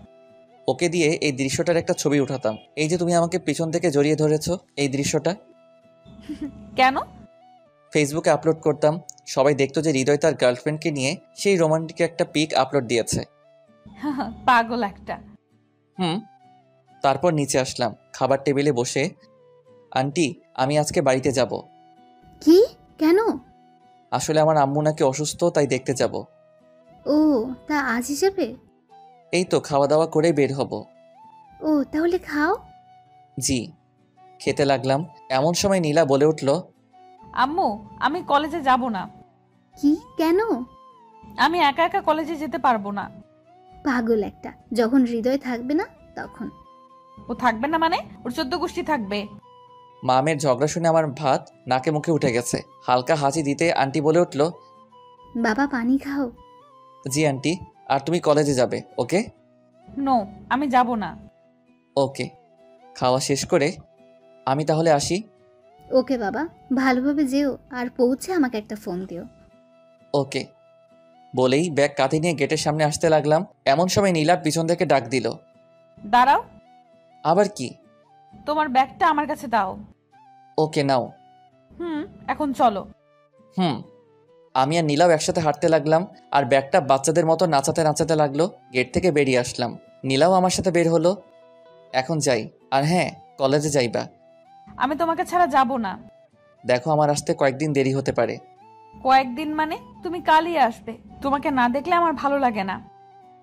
ওকে দিয়ে এই দৃশ্যটার একটা ছবি উঠাতাম। এই যে তুমি আমাকে পিছন থেকে জড়িয়ে ধরেছো, এই দৃশ্যটা কেন? ফেসবুকে আপলোড করতাম। সবাই দেখতো যে হৃদয় তার গার্লফ্রেন্ডকে নিয়ে সেই রোমান্টিক একটা পিক আপলোড দিয়েছে। পাগল একটা। তারপর নিচে আসলাম, খাবার টেবিলে বসে। আন্টি, আমি আজকে বাড়িতে যাব। কি? কেন? আসলে আমার আম্মু নাকি অসুস্থ, তাই দেখতে যাব। ও, তা আজ হিসেবে? এই তো খাওয়া দাওয়া করে বের হব। ও তাহলে খাও। জি। খেতে লাগলাম, এমন সময় নীলা বলে উঠল, আম্মু, আমি কলেজে যাব না। কি? কেন? আমি একা একা কলেজে যেতে পারবো না। পাগল একটা। যখন হৃদয় থাকবে না তখন। ও থাকবে না মানে? ওর 14 গোষ্ঠী থাকবে। মামের ঝগড়া শুনে আমার ভাত নাকে মুখে উঠে গেছে। হালকা হাসি দিতে আন্টি বলে উঠল, বাবা পানি খাও। জি আন্টি। আর তুমি কলেজে যাবে, ওকে? নো, আমি যাব না। ওকে। খাওয়া শেষ করে আমি তাহলে আসি। ওকে বাবা, ভালোভাবে যেও আর পৌঁছে আমাকে একটা ফোন দিও। ওকে। বলেই ব্যাগ কাঁধে নিয়ে গেটের সামনে আসতে লাগলাম। এমন সময় নীলা পিছন থেকে ডাক দিল, দাঁড়াও। আবার কি? তোমার ব্যাগটা আমার কাছে দাও। ওকে নাও। এখন চলো। আমি আর নীলাও একসাথে হাঁটতে লাগলাম, আর ব্যাগটা বাচ্চাদের মতো নাচাতে নাচাতে লাগলো। গেট থেকে বেরিয়ে আসলাম, নীলাও আমার সাথে বের হলো। এখন যাই। আর হ্যাঁ, কলেজে যাইবা? আমি তোমাকে ছাড়া যাব না। দেখো, আমার আসতে কয়েকদিন দেরি হতে পারে। কয়েকদিন মানে? তুমি কালই আসবে। তোমাকে না দেখলে আমার ভালো লাগে না।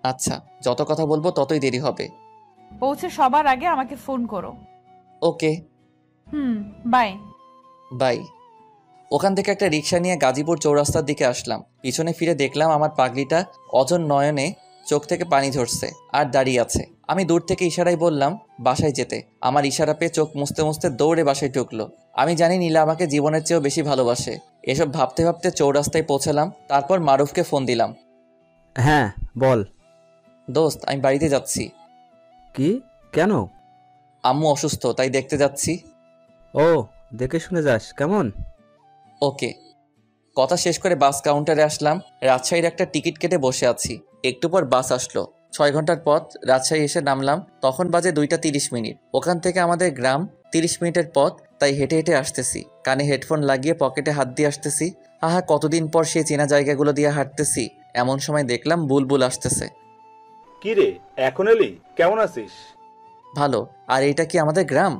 আচ্ছা, যত কথা বলবো ততই দেরি হবে। পৌঁছে সবার আগে আমাকে ফোন করো। ওকে। বাই। বাই। ওখান থেকে একটা রিক্সা নিয়ে গাজীপুর চৌরাস্তার দিকে আসলাম। পিছনে ফিরে দেখলাম আমার পাগলিটা অজন নয়নে চোখ থেকে পানি ঝরছে আর দাঁড়িয়ে আছে। আমি দূর থেকে ইশারায় বললাম বাসায় যেতে। আমার ইশারা পেয়ে চোখ মুছতে মুছতে দৌড়ে বাসায় ঢুকলো। আমি জানি নীলা আমাকে জীবনের চেয়েও বেশি ভালোবাসে। এসব ভাবতে ভাবতে চৌরাস্তায় পৌঁছালাম। তারপর মারুফকে ফোন দিলাম। হ্যাঁ বল। দোস্ত, আমি বাড়িতে যাচ্ছি। কি? কেন? আম্মু অসুস্থ, তাই দেখতে যাচ্ছি। ও দেখে শুনে যাস কেমন? ওকে। কথা শেষ করে বাস কাউন্টারে আসলাম। রাজশাহীর একটা টিকিট কেটে বসে আছি। একটু পর বাস আসলো। 6 ঘন্টার পথ। রাজশাহী এসে নামলাম, তখন বাজে 2:30। ওখান থেকে আমাদের গ্রাম 30 মিনিটের পথ, তাই হেঁটে হেঁটে আসতেছি। কানে হেডফোন লাগিয়ে পকেটে হাত দিয়ে আসতেছি। আহা, কতদিন পর সেই চেনা জায়গাগুলো দিয়ে হাঁটতেছি। এমন সময় দেখলাম বুলবুল আসতেছে। কি রে, এখন এলি? কেমন আছিস? ভালো। আর এটা কি আমাদের গ্রাম?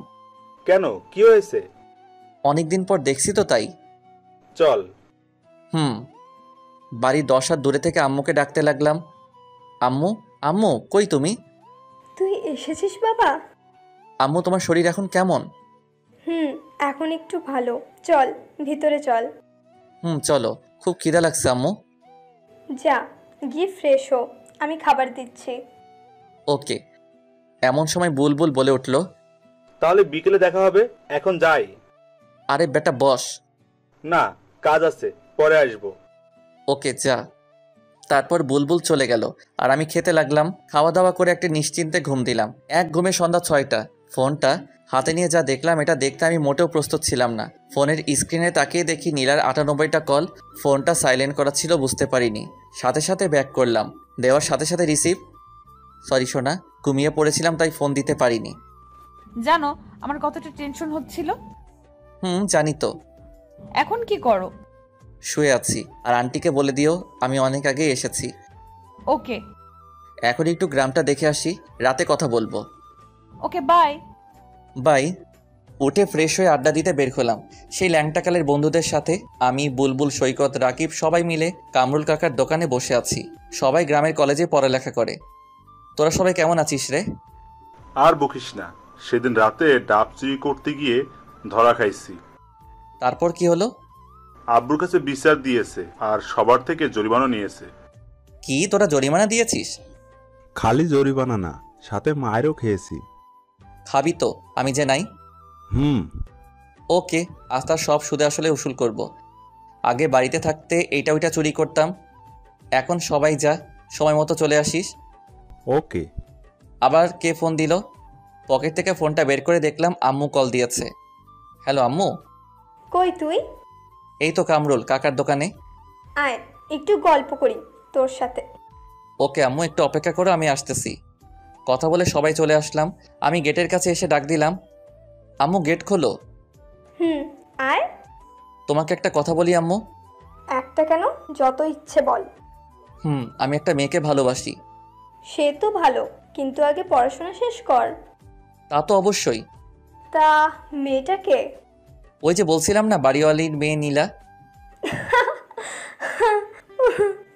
কেন, কি হয়েছে? অনেকদিন পর দেখছি তো, তাই। চল। বাড়ির 10 হাত দূরে থেকে আম্মুকে ডাকতে লাগলাম। আম্মু, আম্মু, কই তুমি? তুই এসেছিস বাবা? আম্মু, তোমার শরীর এখন কেমন? এখন একটু ভালো। চল ভিতরে চল। চলো। খুব খিদা লাগছে আম্মু। যা, গিয়ে ফ্রেশ হো, আমি খাবার দিচ্ছি। ওকে। এমন সময় বুলবুল বলে উঠল, তাহলে বিকেলে দেখা হবে, এখন যাই। আরে বেটা বস। না, কাজ আছে, পরে আসবো। ওকে, যা। তারপর বুলবুল চলে গেল আর আমি খেতে লাগলাম। খাওয়া দাওয়া করে একটা নিশ্চিন্তে ঘুম দিলাম। এক ঘুমে সন্ধ্যা 6টা। ফোনটা হাতে নিয়ে যা দেখলাম, এটা দেখতে আমি মোটেও প্রস্তুত ছিলাম না। ফোনের স্ক্রিনে তাকিয়ে দেখি নীলার 98টা কল। ফোনটা সাইলেন্ট করা ছিল, বুঝতে পারিনি। সাথে সাথে ব্যাক করলাম। দেওয়ার সাথে সাথে রিসিভ। সরি সোনা, ঘুমিয়ে পড়েছিলাম তাই ফোন দিতে পারিনি। জানো আমার কতটা টেনশন হচ্ছিল? জানি তো। এখন কি করো? শুয়ে আছি। আর আন্টিকে বলে দিও আমি অনেক আগে এসেছি। ওকে। এখন একটু গ্রামটা দেখে আসি, রাতে কথা বলবো। ওকে, বাই। বাই। উঠে ফ্রেশ হয়ে আড্ডা দিতে বের হলাম সেই ল্যাংটাকালের বন্ধুদের সাথে। আমি, বুলবুল, সৈকত, রাকিব সবাই মিলে কামরুল কাকার দোকানে বসে আছি। সবাই গ্রামের কলেজে পড়ালেখা করে। তোরা সবাই কেমন আছিস রে? আর বকিস না, সেদিন রাতে ডাব চুরি করতে গিয়ে ধরা খাইছি। তারপর কি হলো? আব্বুর কাছে বিচার দিয়েছে আর সবার থেকে জরিমানা নিয়েছে। কি, তোরা জরিমানা দিয়েছিস? খালি জরিমানা না, সাথে মায়েরও খেয়েছি। খাবি তো, আমি যে নাই। ওকে, আজ তার সব সুদে আসলে উসুল করব। আগে বাড়িতে থাকতে এইটা ওইটা চুরি করতাম। এখন সবাই যা, সময় মতো চলে আসিস। ওকে। আবার কে ফোন দিল? পকেট থেকে ফোনটা বের করে দেখলাম আম্মু কল দিয়েছে। হ্যালো আম্মু। কই তুই? এই তো কামরুল কাকার দোকানে। আয় একটু গল্প করি তোর সাথে। ওকে আম্মু, একটু অপেক্ষা করো, আমি আসতেছি। কথা বলে সবাই চলে আসলাম। আমি গেটের কাছে এসে ডাক দিলাম, আম্মু গেট খোলো। আয়। তোমাকে একটা কথা বলি আম্মু। একটা কেন, যত ইচ্ছে বল। আমি একটা মেয়েকে ভালোবাসি। সে তো ভালো, কিন্তু আগে পড়াশোনা শেষ কর। তা তো অবশ্যই। তা মেয়েটাকে? ওই যে বলছিলাম না, বাড়িওয়ালির মেয়ে নীলা।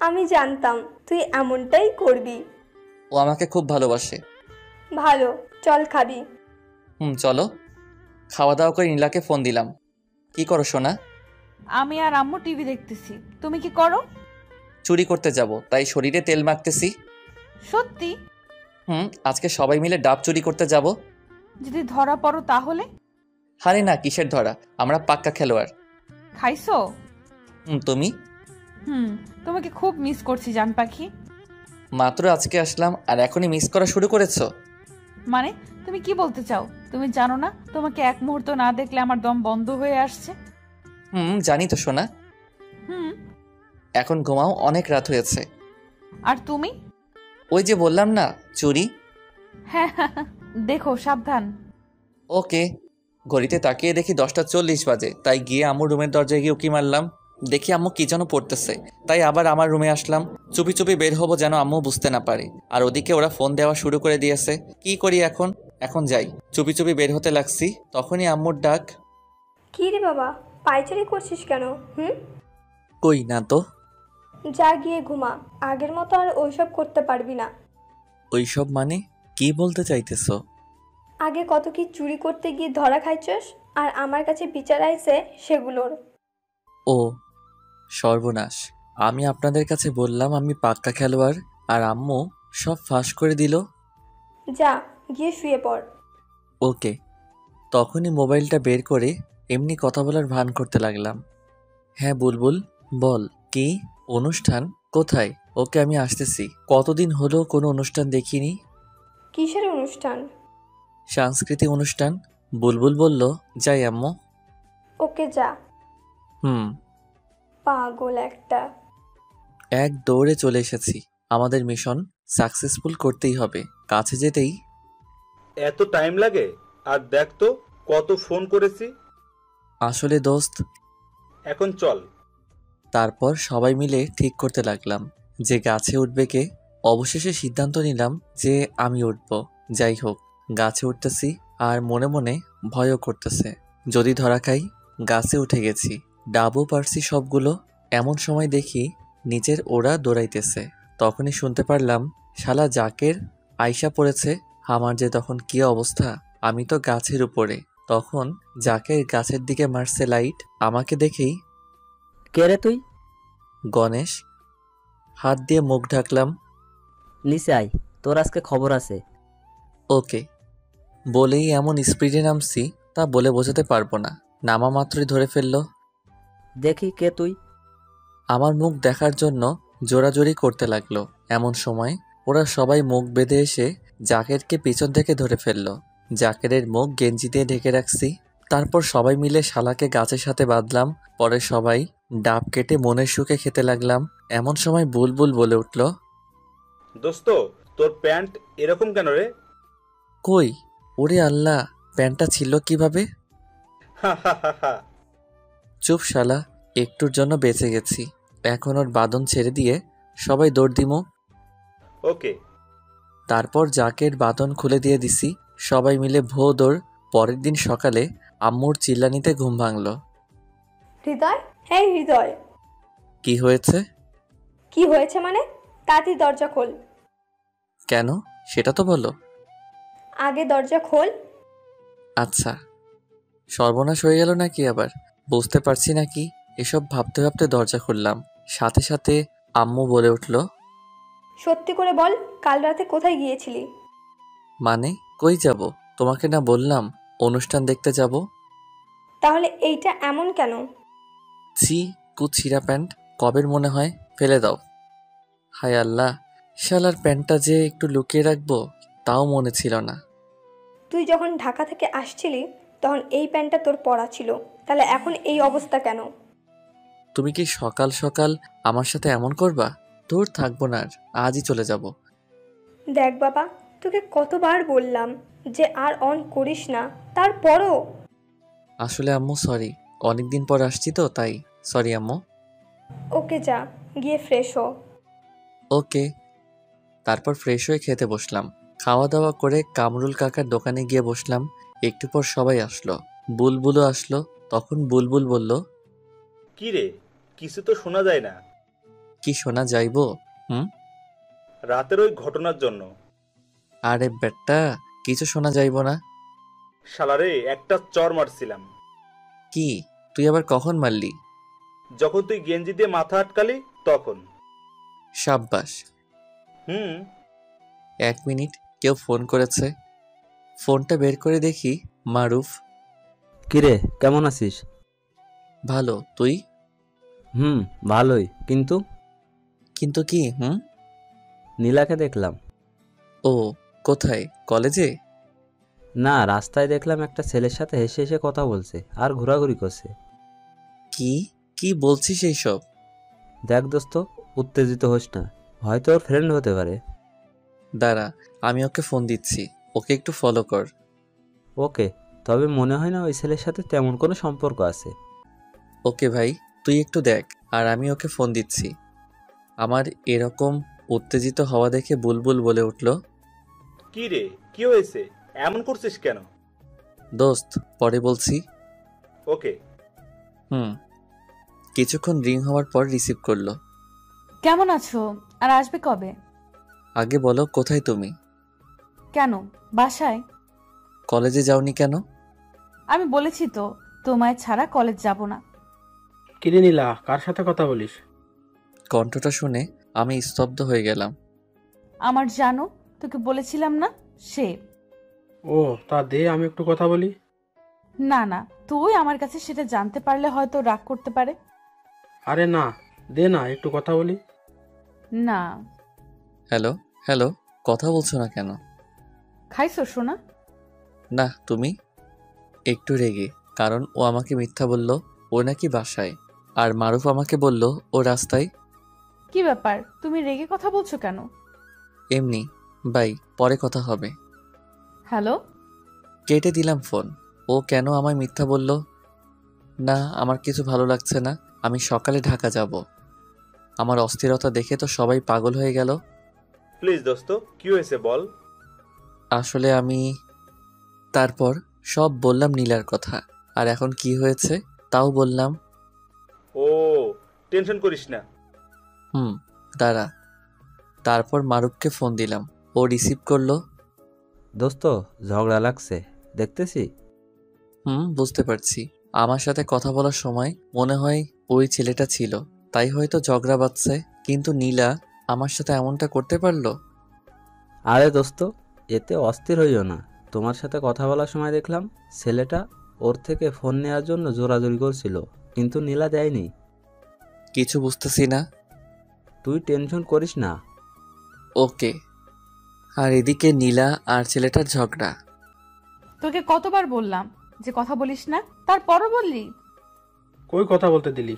আমি জানতাম তুই এমনটাই করবি। ও আমাকে খুব ভালোবাসে। ভালো, চল খাবি। চলো। খাওয়া দাওয়া করে নীলাকে ফোন দিলাম। কি করো সোনা? আমি আর আম্মু টিভি দেখতেছি। তুমি কি করো? চুরি করতে যাব, তাই শরীরে তেল মাখতেছি। সত্যি? আজকে সবাই মিলে ডাব চুরি করতে যাব। যদি ধরা পড়ো তাহলে? আরে না, কিসের ধরা, আমরা পাক্কা খেলোয়াড়। খাইছো? তুমি? তোমাকে খুব মিস করছি জান পাখি। মাত্র আজকে আসলাম আর এখনই মিস করা শুরু করেছো? মানে তুমি কি বলতে চাও? তুমি জানো না তোমাকে এক মুহূর্ত না দেখলে আমার দম বন্ধ হয়ে আসছে। জানি তো সোনা। এখন ঘুমাও, অনেক রাত হয়েছে। আর তুমি? ওই যে বললাম না, চুরি। হ্যাঁ, দেখো সাবধান। ওকে। ঘড়িতে তাকিয়ে দেখি 10:40 বাজে, তাই গিয়ে আম্মুর রুমের দরজায় গিয়ে উকি মারলাম। দেখি আম্মু কি যেন পড়তেছে, তাই আবার আমার রুমে আসলাম। চুপি চুপি বের হবো যেন আম্মু বুঝতে না পারে। আর ওদিকে ওরা ফোন দেওয়া শুরু করে দিয়েছে। কি করি এখন? এখন যাই। চুপি চুপি বের হতে লাগছি, তখনই আম্মুর ডাক। কি রে বাবা, পায়চারি করছিস কেন? কই না তো। যা গিয়ে ঘুমা, আগের মতো আর ওইসব করতে পারবি না। ওইসব মানে কি বলতে চাইতেছো? আগে কত কি চুরি করতে গিয়ে ধরা খাইছস, আর আমার কাছে বিচার আইছে সেগুলোর। ও সর্বনাশ, আমি আপনাদের কাছে বললাম আমি পাক্কা খেলোয়াড়, আর আম্মু সব ফাঁস করে দিল। যা গিয়ে শুয়ে পড়। ওকে। তখনই মোবাইলটা বের করে এমনি কথা বলার ভান করতে লাগলাম। হ্যাঁ বুলবুল, বল। কি অনুষ্ঠান? কোথায়? ওকে আমি আসতেছি। কতদিন হলো কোনো অনুষ্ঠান দেখিনি। কিসের অনুষ্ঠান? সাংস্কৃতিক অনুষ্ঠান। বুলবুল বলল, যাই আম্মু। ওকে যা। হুম। পাগল একটা। এক দৌড়ে চলে এসেছি। আমাদের মিশন সাকসেসফুল করতেই হবে। কাছে যেতেই এত টাইম লাগে? আর দেখ তো কত ফোন করেছি। আসলে দোস্ত, এখন চল। তারপর সবাই মিলে ঠিক করতে লাগলাম যে গাছে উঠবে কে। অবশেষে সিদ্ধান্ত নিলাম যে আমি উঠব। যাই হোক, গাছে উঠতেছি আর মনে মনে ভয়ও করতেছে। যদি ধরা খাই। গাছে উঠে গেছি, ডাবও পারছি সবগুলো। এমন সময় দেখি নিচের ওরা দৌড়াইতেছে। তখনই শুনতে পারলাম শালা জাকের আইসা পড়েছে। আমার যে তখন কি অবস্থা! আমি তো গাছের উপরে। তখন জাকের গাছের দিকে মারছে লাইট। আমাকে দেখেই কে রে তুই? গণেশ। হাত দিয়ে মুখ ঢাকলাম। নিচে আয়, তোর আজকে খবর আছে। ওকে। বলেই এমন স্পিডে নামছি তা বলে বোঝাতে পারবো না। নামা মাত্রই ধরে ফেললো। দেখি কে তুই। আমার মুখ দেখার জন্য জোরাজোরি করতে লাগলো। এমন সময় ওরা সবাই মুখ বেঁধে এসে জাকেরকে পিছন থেকে ধরে ফেললো। জাকেরের মুখ গেঞ্জি দিয়ে ঢেকে রাখছি। তারপর সবাই মিলে শালাকে গাছের সাথে বাঁধলাম। পরে সবাই ডাব কেটে মনের সুখে খেতে লাগলাম। এমন সময় বুলবুল বলে উঠল, দোস্ত, তোর প্যান্ট এরকম কেন রে? কই? ওরে আল্লাহ, প্যান্টটা ছিল কিভাবে? হা হা হা হা। চুপ শালা, একটুর জন্য বেঁচে গেছি। এখন ওর বাঁধন ছেড়ে দিয়ে সবাই দৌড় দিমো। ওকে। তারপর জাকের বাঁধন খুলে দিয়ে দিছি। সবাই মিলে ভো দৌড়। পরের দিন সকালে আম্মুর চিল্লানিতে ঘুম ভাঙলো। হৃদয়, হ্যাঁ হৃদয়। কি হয়েছে? কি হয়েছে মানে? তাড়াতাড়ি দরজা খোল। কেন সেটা তো বলো। আগে দরজা খোল। আচ্ছা। সর্বনাশ হয়ে গেল নাকি আবার? বুঝতে পারছি নাকি। এসব ভাবতে ভাবতে দরজা খুললাম। সাথে সাথে আম্মু বলে উঠল, সত্যি করে বল, কাল রাতে কোথায় গিয়েছিলি? মানে কই যাব? তোমাকে না বললাম অনুষ্ঠান দেখতে যাব। তাহলে এইটা এমন কেন? ছি, কুছিরা প্যান্ট। কবের মনে হয়, ফেলে দাও। হায় আল্লাহ, শালার প্যান্টটা যে একটু লুকিয়ে রাখবো তাও মনে ছিল না। তুই যখন ঢাকা থেকে আসছিলি তখন এই প্যান্টটা তোর পরা ছিল, তাহলে এখন এই অবস্থা কেন? তুমি কি সকাল সকাল আমার সাথে এমন করবা? দূর থাকবো না, আর আজই চলে যাব। দেখ বাবা, তোকে কতবার বললাম যে আর অন করিস না, তারপরও। আসলে আম্মু সরি, অনেকদিন পর আসছি তো তাই। সরি আম্মু। ওকে যা, গিয়ে ফ্রেশ হ। ওকে। তারপর ফ্রেশ হয়ে খেতে বসলাম। খাওয়া দাওয়া করে কামরুল কাকার দোকানে গিয়ে বসলাম। একটু পর সবাই আসলো। বুলবুলও আসলো। তখন বুলবুল বলল, কি রে, কিছু তো শোনা যায় না। কি শোনা যাইবো? রাতের ওই ঘটনার জন্য। আরে বেটা, কিছু শোনা যাইবো না। শালারে একটা চর মারছিলাম। কি? তুই আবার কখন মারলি? যখন তুই গেঞ্জি দিয়ে মাথা আটকালি তখন। সাব্বাস। হুম। 1 মিনিট, কেউ ফোন করেছে। ফোনটা বের করে দেখি মারুফ। কিরে, কেমন আছিস? ভালো, তুই? ভালোই, কিন্তু কিন্তু কি? নীলাকে দেখলাম। ও, কোথায়? কলেজে? না, রাস্তায় দেখলাম একটা ছেলের সাথে হেসে হেসে কথা বলছে আর ঘোরাঘুরি করছে। কি কি বলছিস এইসব? দেখ দোস্ত, উত্তেজিত হোস না, হয়তো ওর ফ্রেন্ড হতে পারে। দাঁড়া, আমি ওকে ফোন দিচ্ছি। ওকে একটু ফলো কর। ওকে, তবে মনে হয় না ওই ছেলের সাথে তেমন কোনো সম্পর্ক আছে। ওকে ভাই, তুই একটু দেখ, আর আমি ওকে ফোন দিচ্ছি। আমার এরকম উত্তেজিত হওয়া দেখে বুলবুল বলে উঠল, কি রে, কি হয়েছে? এমন করছিস কেন? দোস্ত, পরে বলছি। ওকে। কিছুক্ষণ রিং হওয়ার পর রিসিভ করলো। কেমন আছো? আর আসবে কবে? আগে বলো, কোথায় তুমি? কেন, বাসায়। কলেজে যাওনি কেন? আমি বলেছি তো, তোমায় ছাড়া কলেজ যাব না। কিরে নীলা, কার সাথে কথা বলিস? কণ্ঠটা শুনে আমি স্তব্ধ হয়ে গেলাম। আমার জানো, তোকে বলেছিলাম না, সে। ও, তা দে আমি একটু কথা বলি। না না, তুই আমার কাছে সেটা জানতে পারলে হয়তো রাগ করতে পারে। আরে না, দে না একটু কথা বলি। না। হ্যালো হ্যালো, কথা বলছো না কেন? খাইছো সোনা? না, তুমি? একটু রেগে, কারণ ও আমাকে মিথ্যা বলল ও নাকি বাসায়, আর মারুফ আমাকে বলল ও রাস্তায়। কি ব্যাপার, তুমি রেগে কথা বলছো কেন? এমনি, বাই, পরে কথা হবে। হ্যালো। কেটে দিলাম ফোন। ও কেন আমায় মিথ্যা বলল? না, আমার কিছু ভালো লাগছে না। আমি সকালে ঢাকা যাব। আমার অস্থিরতা দেখে তো সবাই পাগল হয়ে গেল। প্লিজ দোস্ত, কি হয়েছে বল। আসলে তারপর সব বললাম নীলার কথা, আর এখন কি হয়েছে তাও বললাম। ও, টেনশন করিস না। দাঁড়া। তারপর মারুফকে ফোন দিলাম, ও রিসিভ করলো। দোস্ত, ঝগড়া লাগছে দেখতেছি। বুঝতে পারছি। আমার সাথে কথা বলার সময় মনে হয় ওই ছেলেটা ছিল, তাই হয়তো ঝগড়া বাঁধছে। কিন্তু নীলা আমার সাথে এমনটা করতে পারলো? আরে দোস্ত, এতে অস্থির হইও না। তোমার সাথে কথা বলার সময় দেখলাম ছেলেটা ওর থেকে ফোন নেওয়ার জন্য জোরাজোরি করছিল, কিন্তু নীলা দেয়নি। কিছু বুঝতেছি না। তুই টেনশন করিস না। ওকে। আর এদিকে নীলা আর ছেলেটার ঝগড়া। তোকে কতবার বললাম যে কথা বলিস না, তারপরও বললি? কই কথা বলতে দিলি?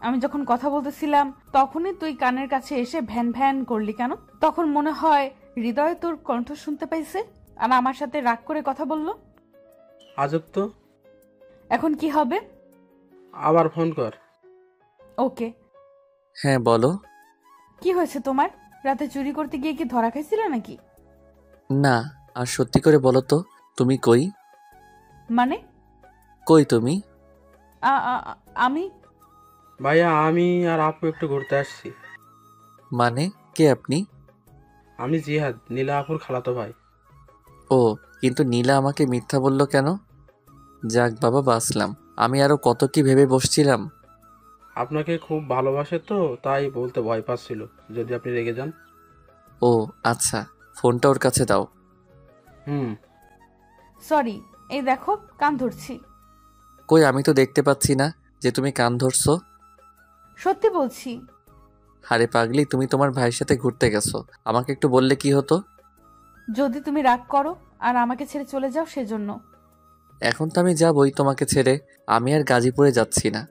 আমি যখন কথা বলতেছিলাম তখনই তুই কানের কাছে এসে ভ্যান ভ্যান করলি কেন? তখন মনে হয় হৃদয় তোর কণ্ঠ শুনতে পাইছে আর আমার সাথে রাগ করে কথা বলল। আজব তো। এখন কি হবে? আবার ফোন কর। ওকে। হ্যাঁ বলো। কি হয়েছে তোমার? রাতে চুরি করতে গিয়ে কি ধরা খাইছিলে নাকি? না, আর সত্যি করে বলো তো, তুমি কই? মানে? কই তুমি? আমি ভাইয়া, আমি আর আপু একটু ঘুরতে আসছি। মানে কে আপনি? আমি জিহাদ, নীলা আপুর খালাতো ভাই। ও, কিন্তু নীলা আমাকে মিথ্যা বলল কেন? যাক বাবা, বাঁচলাম। আমি আরো কত কি ভেবে বসছিলাম। আপনাকে খুব ভালোবাসে তো, তাই বলতে ভয় পাচ্ছিল যদি আপনি রেগে যান। ও আচ্ছা, ফোনটা ওর কাছে দাও। সরি, এই দেখো কান ধরছি। কই, আমি তো দেখতে পাচ্ছি না যে তুমি কান ধরছো। সত্যি বলছি। আরে পাগলি, তুমি তোমার ভাইয়ের সাথে ঘুরতে গেছো, আমাকে একটু বললে কি হতো? যদি তুমি রাগ করো আর আমাকে ছেড়ে চলে যাও সেজন্য। এখন তো আমি যাবই তোমাকে ছেড়ে। আমি আর গাজীপুরে যাচ্ছি না।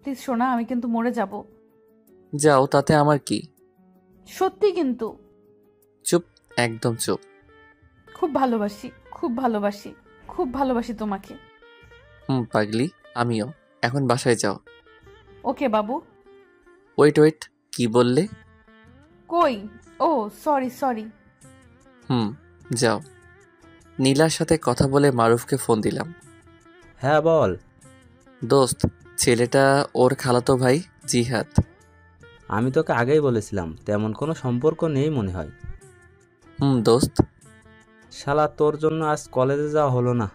প্লিজ শোনা, আমি কিন্তু মরে যাব। যাও, তাতে আমার কি? সত্যি কিন্তু। চুপ, একদম চুপ। খুব ভালোবাসি, খুব ভালোবাসি, খুব ভালোবাসি তোমাকে। পাগলি, আমিও। এখন বাসায় যাও। ওকে বাবু। ওয়েট ওয়েট, কি বললে? কই? ও সরি সরি। যাও। নীলার সাথে কথা বলে মারুফকে ফোন দিলাম। হ্যাঁ বল। দোস্ত, ছেলেটা ওর খালাতো ভাই জিহাদ। আমি তোকে আগেই বলেছিলাম তেমন কোনো সম্পর্ক নেই মনে হয়। দোস্ত। শালা, তোর জন্য আজ কলেজে যাওয়া হলো না।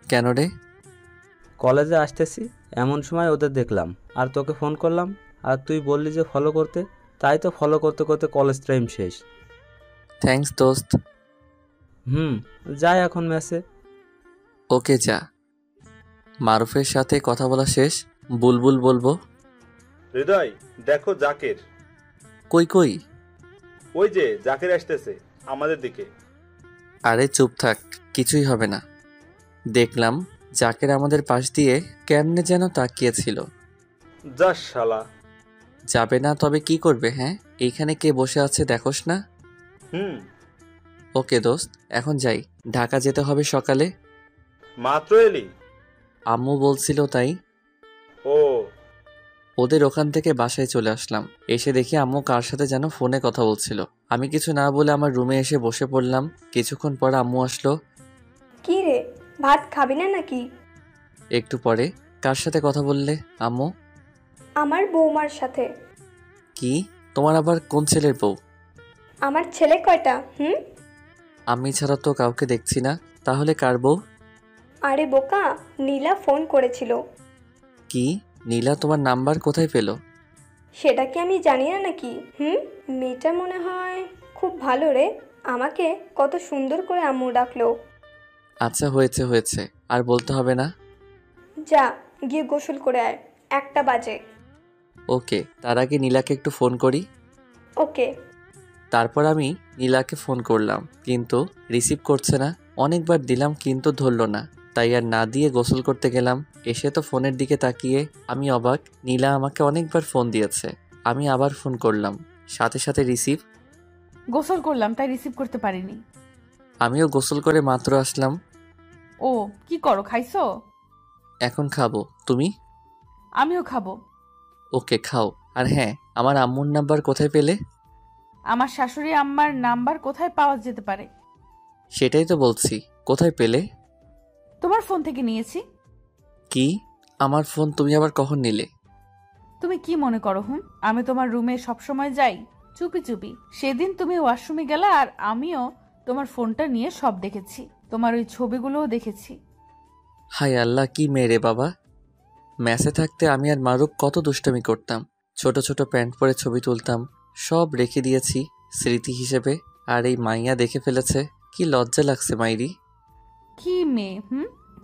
কেন রে? কলেজে আসতেছি এমন সময় ওদের দেখলাম আর তোকে ফোন করলাম, আর তুই বললি যে ফলো করতে, তাই তো ফলো করতে করতে কলেজ টাইম শেষ। থ্যাঙ্কস দোস্ত। যাই এখন ম্যাচে। ওকে যা। মারুফের সাথে কথা বলা শেষ। বুলবুল বলবো। হৃদয়, দেখো জাকের। কই কই? ওই যে জাকের আসতেছে আমাদের দিকে। আরে চুপ থাক, কিছুই হবে না। দেখলাম জাকের আমাদের পাশ দিয়ে কেমনে যেন তাকিয়েছিল। যা শালা। যাবে না তবে কি করবে? হ্যাঁ, এইখানে কে বসে আছে দেখোস না? ওকে দোস্ত, এখন যাই। ঢাকা যেতে হবে সকালে। মাত্র এলি? আম্মু বলছিল তাই। ও। ওদের ওখান থেকে বাসায় চলে আসলাম। এসে দেখি আম্মু কার সাথে যেন ফোনে কথা বলছিল। আমি কিছু না বলে আমার রুমে এসে বসে পড়লাম। কিছুক্ষণ পর আম্মু আসলো। কি রে, ভাত খাবি না নাকি? একটু পরে। কার সাথে কথা বললে আম্মু? আমার বৌমার সাথে। কি? তোমার আবার কোন ছেলের বউ? আমার ছেলে কয়টা? আমি ছাড়া তো কাউকে দেখছি না, তাহলে কার বউ? আরে বোকা, নীলা ফোন করেছিল। কি? নীলা তোমার নাম্বার কোথায় পেল? সেটা কি আমি জানি না নাকি? মেয়েটা মনে হয় খুব ভালো রে। আমাকে কত সুন্দর করে আম্মু ডাকলো। আচ্ছা, হয়েছে হয়েছে, আর বলতে হবে না। যা গিয়ে গোসল করে আয়, 1টা বাজে। ওকে, তার আগে নীলাকে একটু ফোন করি। ওকে। তারপর আমি নীলাকে ফোন করলাম, কিন্তু রিসিভ করছে না। অনেকবার দিলাম কিন্তু ধরল না। তাই আর না দিয়ে গোসল করতে গেলাম। এসে তো ফোনের দিকে তাকিয়ে আমি অবাক, নীলা আমাকে অনেকবার ফোন দিয়েছে। আমি আবার ফোন করলাম, সাথে সাথে রিসিভ। গোসল করলাম তাই রিসিভ করতে পারিনি। আমিও গোসল করে মাত্র আসলাম। ও কি করো, খাইছো? এখন খাবো, তুমি? আমিও খাবো। ওকে খাও। আর হ্যাঁ, আমার আম্মুর নাম্বার কোথায় পেলে? আমার শাশুড়ি আম্মার নাম্বার কোথায় পাওয়া যেতে পারে? সেটাই তো বলছি, কোথায় পেলে? তোমার ফোন থেকে নিয়েছি। কি? আমার ফোন তুমি আবার কখন নিলে? তুমি কি মনে করো আমি তোমার রুমে সবসময় যাই চুপি চুপি? সেদিন তুমি ওয়াশরুমে গেলা আর আমিও তোমার ফোনটা নিয়ে সব দেখেছি, তোমার ওই ছবিগুলোও দেখেছি। হায় আল্লাহ, কি মেরে বাবা! ম্যাসে থাকতে আমি আর মারুফ কত দুষ্টামি করতাম, ছোট ছোট প্যান্ট পরে ছবি তুলতাম, সব রেখে দিয়েছি স্মৃতি হিসেবে। আর এই মাইয়া দেখে ফেলেছে, কি লজ্জা লাগছে মাইরি। কি মেয়ে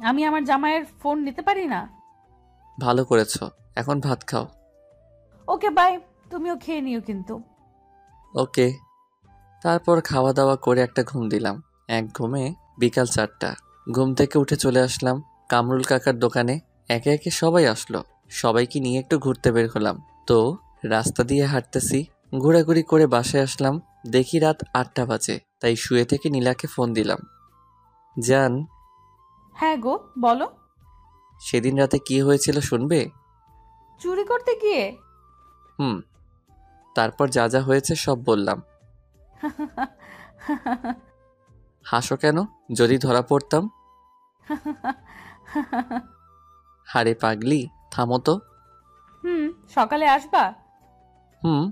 আমি আমার জামাইয়ের ফোন নিতে পারি না? ভালো করেছ, এখন ভাত খাও। ওকে বাই, তুমিও খেয়ে নিও কিন্তু। ওকে। তারপর খাওয়া দাওয়া করে একটা ঘুম দিলাম। এক ঘুমে বিকাল 4টা। ঘুম থেকে উঠে চলে আসলাম কামরুল কাকার দোকানে। একে একে সবাই আসলো, সবাইকে নিয়ে একটু ঘুরতে বের হলাম। তো রাস্তা দিয়ে হাঁটতেছি, ঘোরাঘুরি করে বাসায় আসলাম। দেখি রাত 8টা বাজে, তাই শুয়ে থেকে নীলাকে ফোন দিলাম। জান। হ্যাঁ গো, বলো। সেদিন রাতে কি হয়েছিল শুনবে? চুরি করতে গিয়ে? তারপর যা যা হয়েছে সব বললাম। হাসো কেন? যদি ধরা পড়তাম? হারে পাগলি, থামো তো। সকালে আসবা? হুম।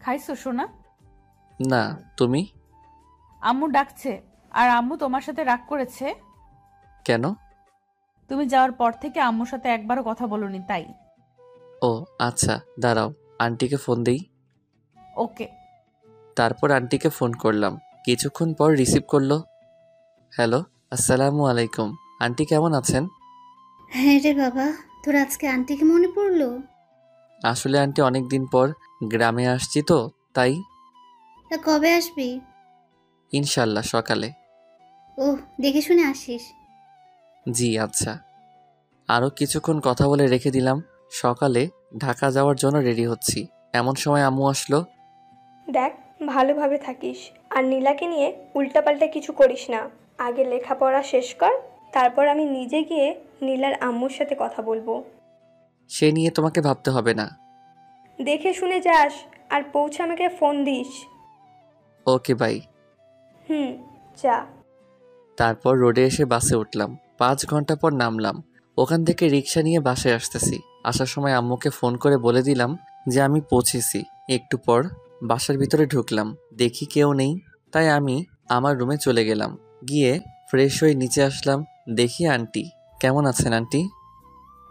খাইছো সোনা? না, তুমি? আম্মু ডাকছে। আর আম্মু তোমার সাথে রাগ করেছে। কেন? তুমি যাওয়ার পর থেকে আম্মুর সাথে একবারও কথা বলোনি তাই। ও আচ্ছা, দাঁড়াও আন্টিকে ফোন দেই। ওকে। তারপর আন্টিকে ফোন করলাম, কিছুক্ষণ পর রিসিভ করলো। হ্যালো, আসসালামু আলাইকুম। আন্টি কেমন আছেন? হ্যাঁ রে বাবা, তোর আজকে আন্টিকে মনে পড়লো? আসলে আন্টি অনেকদিন পর গ্রামে আসছি তো তাই। তা কবে আসবি? ইনশাল্লাহ সকালে। ও, দেখে শুনে আসিস। জি আচ্ছা। আরও কিছুক্ষণ কথা বলে রেখে দিলাম। সকালে ঢাকা যাওয়ার জন্য রেডি হচ্ছি, এমন সময় আম্মু আসলো। দেখ, ভালোভাবে থাকিস আর নীলাকে নিয়ে উল্টাপাল্টা কিছু করিস না। আগে লেখাপড়া শেষ কর, তারপর আমি নিজে গিয়ে নীলার আম্মুর সাথে কথা বলবো। সে নিয়ে তোমাকে ভাবতে হবে না। দেখে শুনে যাস আর পৌঁছে আমাকে ফোন দিস। Okay bye. যা। তারপর রোডে এসে বাসে উঠলাম। 5 ঘন্টা পর নামলাম। ওখান থেকে রিক্সা নিয়ে বাসায় আসতেছি। আসার সময় আম্মুকে ফোন করে বলে দিলাম যে আমি পৌঁছেছি। একটু পর বাসার ভিতরে ঢুকলাম, দেখি কেউ নেই, তাই আমি আমার রুমে চলে গেলাম। গিয়ে ফ্রেশ হয়ে নিচে আসলাম, দেখি আন্টি। কেমন আছেন আন্টি?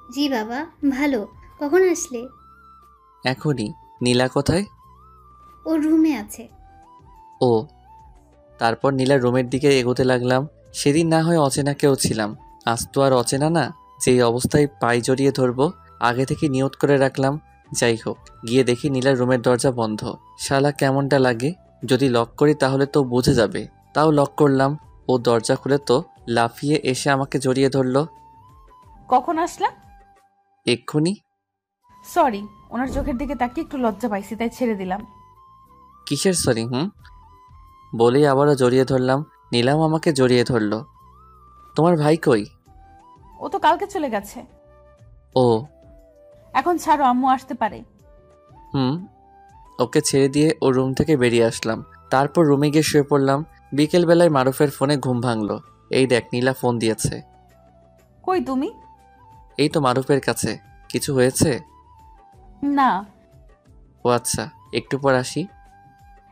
জি বাবা, ভালো। কখন আসলে? এখনই। নীলা কোথায়? ও রুমে আছে। ও। তারপর নীলা রুমের দিকে এগোতে লাগলাম। সেদিন না হয় অচেনা কেউ ছিলাম, আজ তো আর অচেনা না, যেই অবস্থায় পায়ে জড়িয়ে ধরবো আগে থেকে নিয়ত করে রাখলাম। যাই হোক, গিয়ে দেখি নীলার রুমের দরজা বন্ধ। শালা কেমনটা লাগে, যদি লক করি তাহলে তো বুঝে যাবে। তাও লক করলাম। ও দরজা খুলে তো লাফিয়ে এসে আমাকে জড়িয়ে ধরলো। কখন আসলা? এক্ষুনি। সরি, ওনার চোখের দিকে তাকিয়ে একটু লজ্জা পাইছি তাই ছেড়ে দিলাম। কিসের সরি? বলেই আবারও জড়িয়ে ধরলাম। নীলাম আমাকে জড়িয়ে ধরলো। তোমার ভাই কই? ও তো কালকে চলে গেছে। ও। এখন ছাড়ো, আম্মু আসতে পারে। ওকে ছেড়ে দিয়ে ও রুম থেকে বেরিয়ে আসলাম। তারপর রুমে গিয়ে শুয়ে পড়লাম। বিকেলবেলায় মারুফের ফোনে ঘুম ভাঙলো। এই দেখ, নীলা ফোন দিয়েছে। কই তুমি? এই তো মারুফের কাছে। কিছু হয়েছে? না। ও আচ্ছা, একটু পর আসি।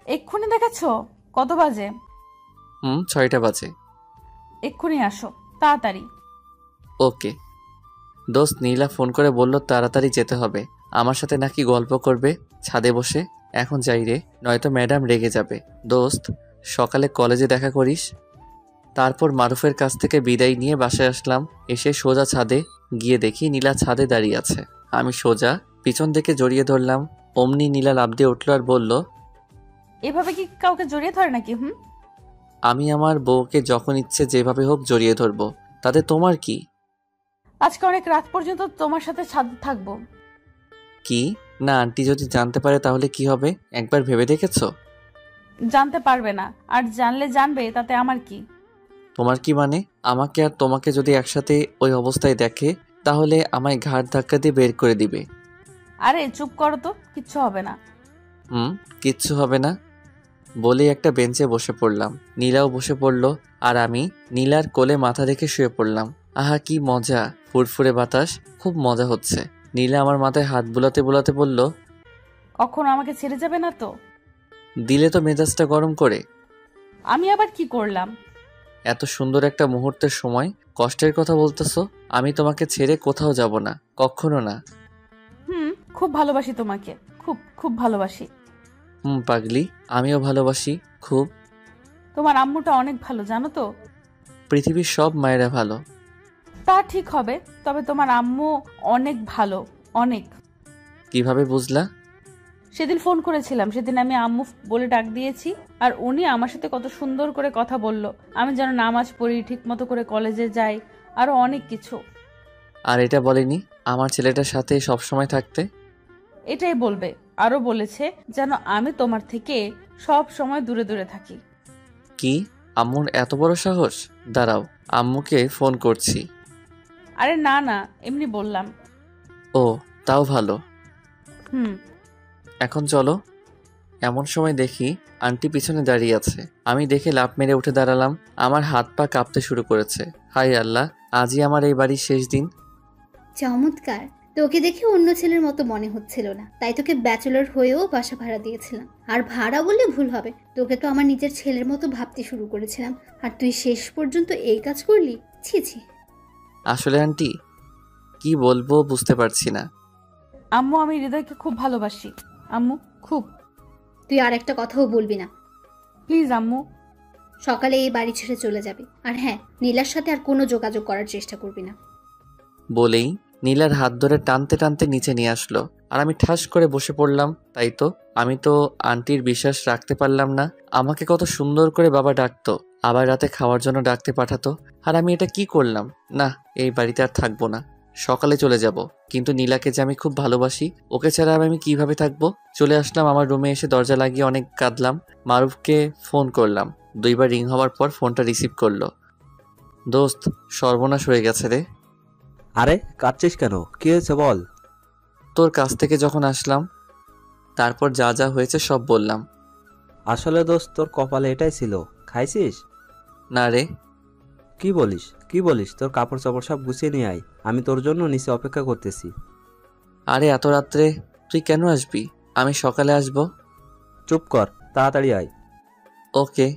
এক্ষুনি দেখেছো? কত বাজে? 6টা বাজে। এক্ষুনি আসো, তাড়াতাড়ি। ওকে। দোস্ত, নীলা ফোন করে বলল তাড়াতাড়ি যেতে হবে, আমার সাথে নাকি গল্প করবে ছাদে বসে। এখন যাই রে, নয়তো ম্যাডাম রেগে যাবে। দোস্ত, সকালে কলেজে দেখা করিস। তারপর মারুফের কাছ থেকে বিদায় নিয়ে বাসায় আসলাম। এসে সোজা ছাদে গিয়ে দেখি নীলা ছাদে দাঁড়িয়ে আছে। আমি সোজা পিছন থেকে জড়িয়ে ধরলাম। অমনি নীলা লাফ দিয়ে উঠল আর বলল, এভাবে কি কাউকে জড়িয়ে ধরে নাকি? আমি আমার বউকে যখন ইচ্ছে যেভাবে হোক জড়িয়ে ধরবো, তাতে তোমার কি? আজকে অনেক রাত পর্যন্ত তোমার সাথে ছাদে থাকবো। কি না, আন্টি যদি জানতে পারে তাহলে কি হবে? একবার ভেবে দেখেছো? জানতে পারবে না, আর জানলে জানবে, তাতে আমার কি? তোমার কি মানে? আমাকে আর তোমাকে যদি একসাথে ওই অবস্থায় দেখে তাহলে আমায় ঘাড় ধাক্কা দিয়ে বের করে দিবে। আরে চুপ করো তো, কিচ্ছু হবে না। কিচ্ছু হবে না বলেই একটা বেঞ্চে বসে পড়লাম। নীলাও বসে পড়লো আর আমি নীলার কোলে মাথা রেখে শুয়ে পড়লাম। আহা কি মজা, ফুরফুরে বাতাস, খুব মজা হচ্ছে। নীলা আমার মাথায় হাত বুলাতে বুলাতে বলল, কখনো আমাকে ছেড়ে যাবে না তো? দিলে তো মেজাজটা গরম করে। আমি আবার কি করলাম? এত সুন্দর একটা মুহূর্তের সময় কষ্টের কথা বলতেছো? আমি তোমাকে ছেড়ে কোথাও যাব না, কখনো না। খুব ভালোবাসি তোমাকে, খুব খুব ভালোবাসি। পাগলি, আমিও ভালোবাসি খুব। তোমার আম্মুটা অনেক ভালো, জানো তো? পৃথিবীর সব মায়েরা ভালো। তা ঠিক হবে, তবে তোমার আম্মু অনেক ভালো, অনেক। কিভাবে বুঝলা? সেদিন ফোন করেছিলাম, সেদিন আমি আম্মু বলে ডাক দিয়েছি, আর উনি আমার সাথে কত সুন্দর করে কথা বলল। আমি যেন নামাজ পড়ি, ঠিক মতো করে কলেজে যাই, আরো অনেক কিছু। আর এটা বলেনি আমার ছেলেটার সাথে সবসময় থাকতে? এটাই বলবে। আরো বলেছে যেন আমি তোমার থেকে সব সময় দূরে দূরে থাকি। কি, আম্মুর এত বড় সাহস? দাঁড়াও, আম্মুকে ফোন করছি। আরে না না, এমনি বললাম। ও, তাও ভালো। হুম। এখন চলো। এমন সময় দেখি আন্টি পিছনে দাঁড়িয়ে আছে। আমি দেখে লাফ মেরে উঠে দাঁড়ালাম। আমার হাত পা কাঁপতে শুরু করেছে। হায় আল্লাহ, আজই আমার এই বাড়ির শেষ দিন। চমৎকার। তোকে দেখে অন্য ছেলের মতো মনে হচ্ছিল না, তাই তোকে ব্যাচেলর হয়েও বাসা ভাড়া দিয়েছিলাম। আর ভাড়া বললে ভুল হবে, তোকে তো আমার নিজের ছেলের মতো ভাবতে শুরু করেছিলাম, আর তুই শেষ পর্যন্ত এই কাজ করলি। ছি ছি। আসলে আন্টি কি বলবো বুঝতে পারছি না। আম্মু, আমি হৃদয়কে খুব ভালোবাসি আম্মু, খুব। তুই আর একটা কথাও বলবি না প্লিজ আম্মু। সকালে এই বাড়ি ছেড়ে চলে যাবি, আর হ্যাঁ, নীলার সাথে আর কোনো যোগাযোগ করার চেষ্টা করবি না। বলেই নীলার হাত ধরে টানতে টানতে নিচে নিয়ে আসলো, আর আমি ঠাস করে বসে পড়লাম। তাই তো, আমি তো আন্টির বিশ্বাস রাখতে পারলাম না। আমাকে কত সুন্দর করে বাবা ডাকতো, আবার রাতে খাওয়ার জন্য ডাকতে পাঠাতো, আর আমি এটা কি করলাম? না, এই বাড়িতে আর থাকবো না, সকালে চলে যাব। কিন্তু নীলাকে যে আমি খুব ভালোবাসি, ওকে ছাড়া আমি কিভাবে থাকবো? চলে আসলাম আমার রুমে, এসে দরজা লাগিয়ে অনেক কাঁদলাম। মারুফকে ফোন করলাম, 2 বার রিং হওয়ার পর ফোনটা রিসিভ করলো। দোস্ত, সর্বনাশ হয়ে গেছে রে। আরে কাঁদছিস কেন? কি হয়েছে বল। তোর কাছ থেকে যখন আসলাম তারপর যা যা হয়েছে সব বললাম। আসলে দোস্ত, তোর কপালে এটাই ছিল। খাইছিস? না রে। কি বলিস কি বলিস? তোর কাপড় চাপড় সব গুছিয়ে নিয়ে আয়, আমি তোর জন্য নিচে অপেক্ষা করতেছি। আরে এত রাত্রে তুই কেন আসবি? আমি সকালে আসব। চুপ কর, তাড়াতাড়ি আয়। ওকে।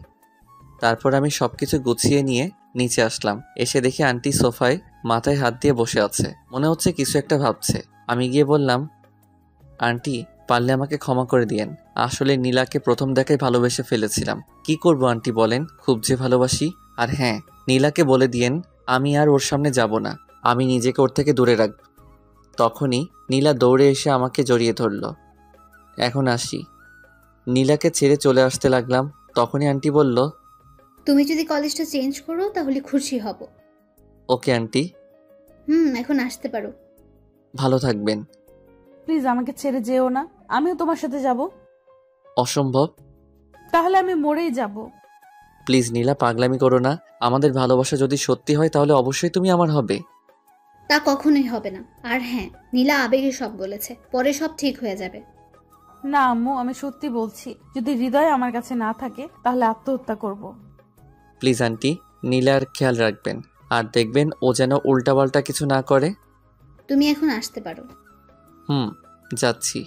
তারপর আমি সবকিছু গুছিয়ে নিয়ে নিচে আসলাম। এসে দেখি আন্টি সোফায় মাথায় হাত দিয়ে বসে আছে, মনে হচ্ছে কিছু একটা ভাবছে। আমি গিয়ে বললাম, আন্টি পারলে আমাকে ক্ষমা করে দিয়েন। আসলে নীলাকে প্রথম দেখায় ভালোবেসে ফেলেছিলাম। কি করব আন্টি বলেন, খুব যে ভালোবাসি। আর হ্যাঁ, নীলাকে বলে দিয়েন আমি আর ওর সামনে যাব না, আমি নিজেকে ওর থেকে দূরে রাখব। তখনই নীলা দৌড়ে এসে আমাকে জড়িয়ে ধরল। এখন আসি। নীলাকে ছেড়ে চলে আসতে লাগলাম, তখনই আন্টি বলল, তুমি যদি কলেজটা চেঞ্জ করো তাহলে খুশি হব। Okay aunty. এখন আসতে পারো। ভালো থাকবেন। প্লিজ আমাকে ছেড়ে যেও না, আমিও তোমার সাথে যাব। অসম্ভব। তাহলে আমি মরেই যাব। প্লিজ নীলা, পাগলামি করো না। আমাদের ভালোবাসা যদি সত্যি হয় তাহলে অবশ্যই তুমি আমার হবে। তা কখনোই হবে না। আর হ্যাঁ, নীলা আবেগে সব বলেছে, পরে সব ঠিক হয়ে যাবে। না আম্মু, আমি সত্যি বলছি, যদি হৃদয় আমার কাছে না থাকে তাহলে আত্মহত্যা করব। প্লিজ আন্টি, নীলার খেয়াল রাখবেন, আর দেখবেন ও যেন উল্টাপাল্টা কিছু না করে। তুমি এখন আসতে পারো। যাচ্ছি।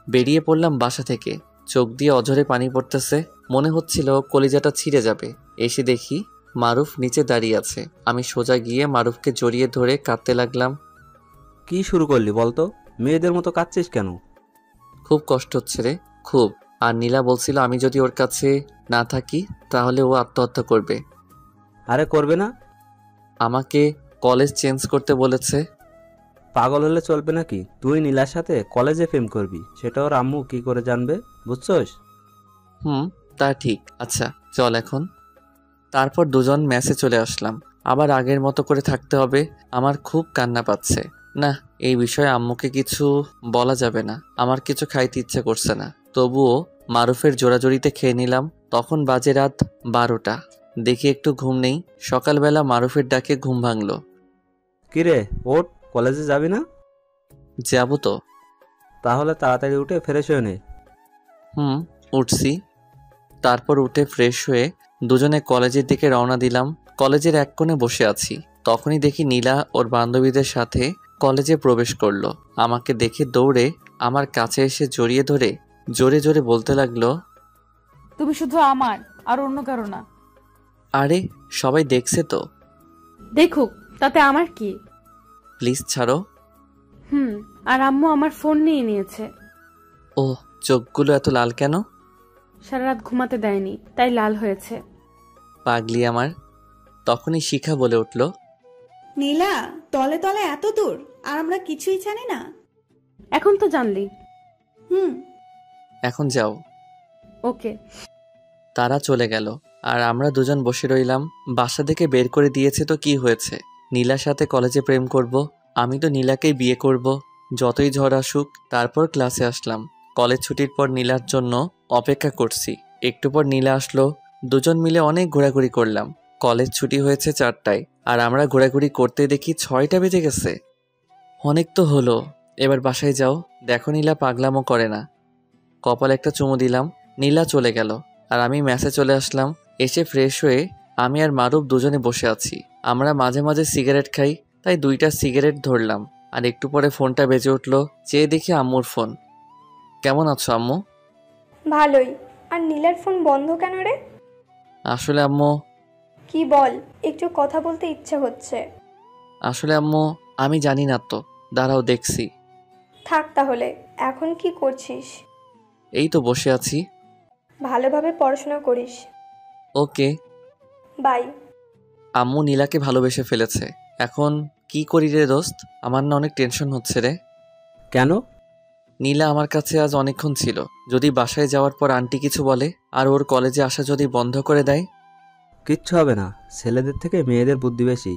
বেরিয়ে পড়লাম বাসা থেকে। চোখ দিয়ে অঝরে পানি পড়তেছে, মনে হচ্ছিল কলিজাটা ছিঁড়ে যাবে। এসে দেখি মারুফ নিচে দাঁড়িয়ে আছে। আমি সোজা গিয়ে মারুফকে জড়িয়ে ধরে কাঁদতে লাগলাম। কি শুরু করলি বলতো? মেয়েদের মতো কাঁদছিস কেন? খুব কষ্ট হচ্ছে রে, খুব। আর নীলা বলছিল আমি যদি ওর কাছে না থাকি তাহলে ও আত্মহত্যা করবে। আরে করবে না? আমাকে কলেজ চেঞ্জ করতে বলেছে। পাগল হলে চলবে নাকি? তুই নীলার সাথে কলেজে প্রেম করবি, সেটা ওর আম্মু কি করে জানবে, বুঝছস? তা ঠিক। আচ্ছা চল এখন। তারপর দুজন মেসে চলে আসলাম। আবার আগের মতো করে থাকতে হবে। আমার খুব কান্না পাচ্ছে। না, এই বিষয়ে আম্মুকে কিছু বলা যাবে না। আমার কিছু খাইতে ইচ্ছে করছে না। তবুও মারুফের জোরাজোরিতে খেয়ে নিলাম। তখন বাজে রাত 12টা। দেখি একটু ঘুম নেই। সকালবেলা মারুফের ডাকে ঘুম ভাঙলো। কিরে ওঠ, কলেজে যাবি না? যাবো তো। তাহলে তাড়াতাড়ি উঠে ফ্রেশ হয়ে নে। উঠছি। তারপর উঠে ফ্রেশ হয়ে দুজনে কলেজের দিকে রওনা দিলাম। কলেজের এক কোণে বসে আছি। তখনই দেখি নীলা ওর বান্ধবীদের সাথে কলেজে প্রবেশ করলো। আমাকে দেখে দৌড়ে আমার কাছে এসে জড়িয়ে ধরে জোরে জোরে বলতে লাগলো, তুমি শুধু আমার, আর অন্য কারো না। আরে সবাই দেখছে তো। দেখুক, তাতে আমার কি? প্লিজ ছাড়ো। আর আম্মু আমার ফোন নিয়ে নিয়েছে। ও, চোখগুলো এত লাল কেন? সারা রাত ঘুমাতে দেয়নি, তাই লাল হয়েছে। পাগলি আমার। তখনই শিখা বলে উঠল, নীলা, তলে তলে এত দূর, আর আমরা কিছুই জানি না। এখন তো জানলি। এখন যাও। ওকে। তারা চলে গেল আর আমরা দুজন বসে রইলাম। বাসা থেকে বের করে দিয়েছে তো কি হয়েছে? নীলার সাথে কলেজে প্রেম করব। আমি তো নীলাকেই বিয়ে করব, যতই ঝড় আসুক। তারপর ক্লাসে আসলাম। কলেজ ছুটির পর নীলার জন্য অপেক্ষা করছি। একটু পর নীলা আসলো। দুজন মিলে অনেক ঘোরাঘুরি করলাম। কলেজ ছুটি হয়েছে 4টায়, আর আমরা ঘোরাঘুরি করতে দেখি 6টা বেজে গেছে। অনেক তো হলো, এবার বাসায় যাও। দেখো নীলা পাগলামো করে না। কপালে একটা চুমু দিলাম। নীলা চলে গেল আর আমি ম্যাসে চলে আসলাম। এসে ফ্রেশ হয়ে আমি আর মারুফ দুজনে বসে আছি। আমরা মাঝে মাঝে সিগারেট খাই, তাই 2টা সিগারেট ধরলাম। আর একটু পরে ফোনটা বেজে উঠলো। চেয়ে দেখি আম্মুর ফোন। কেমন আছো আম্মু? ভালোই। আর নীলার ফোন বন্ধ কেন রে? আসলে আম্মু। কি বল, একটু কথা বলতে ইচ্ছে হচ্ছে। আসলে আম্মু, আমি জানি না তো। দাঁড়াও দেখছি। থাক তাহলে, এখন কি করছিস? এই তো বসে আছি। ভালোভাবে পড়াশোনা করিস। Okay bye. আম্মু নীলাকে ভালোবেসে ফেলেছে। এখন কি করি রে দোস্ত? আমার না অনেক টেনশন হচ্ছে রে। কেন? নীলা আমার কাছে আজ অনেকক্ষণ ছিল। যদি বাসায় যাওয়ার পর আন্টি কিছু বলে আর ওর কলেজে আসা যদি বন্ধ করে দেয়? কিচ্ছু হবে না, ছেলেদের থেকে মেয়েদের বুদ্ধি বেশি।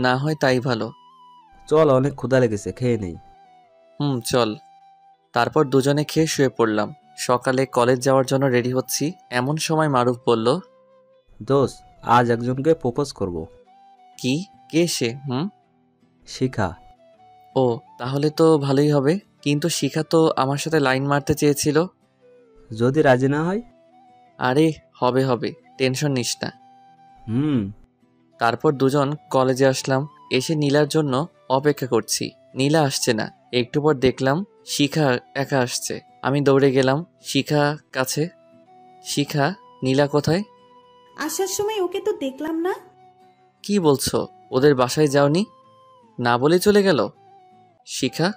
না হয় তাই ভালো। চল, অনেক ক্ষুধা লেগেছে, খেয়ে নেই। চল। তারপর দুজনে খেয়ে শুয়ে পড়লাম। সকালে কলেজ যাওয়ার জন্য রেডি হচ্ছি, এমন সময় মারুফ বলল, দোস্ত, আজ একজনকে প্রপোজ করব। কি? কে সে? শিখা। ও, তাহলে তো ভালোই হবে। কিন্তু শিখা তো আমার সাথে লাইন মারতে চেয়েছিল। যদি রাজি না হয়? আরে হবে হবে, টেনশন নিস না। তারপর দুজন কলেজে আসলাম। এসে নীলার জন্য অপেক্ষা করছি। নীলা আসছে না। একটু পর দেখলাম শিখা একা আসছে। আমি দৌড়ে গেলাম শিখা কাছে। শিখা, নীলা কোথায়? আসার সময় ওকে তো দেখলাম না। কি বলছো? ওদের বাসায় যাওনি? না বলে চলে গেল শিখা?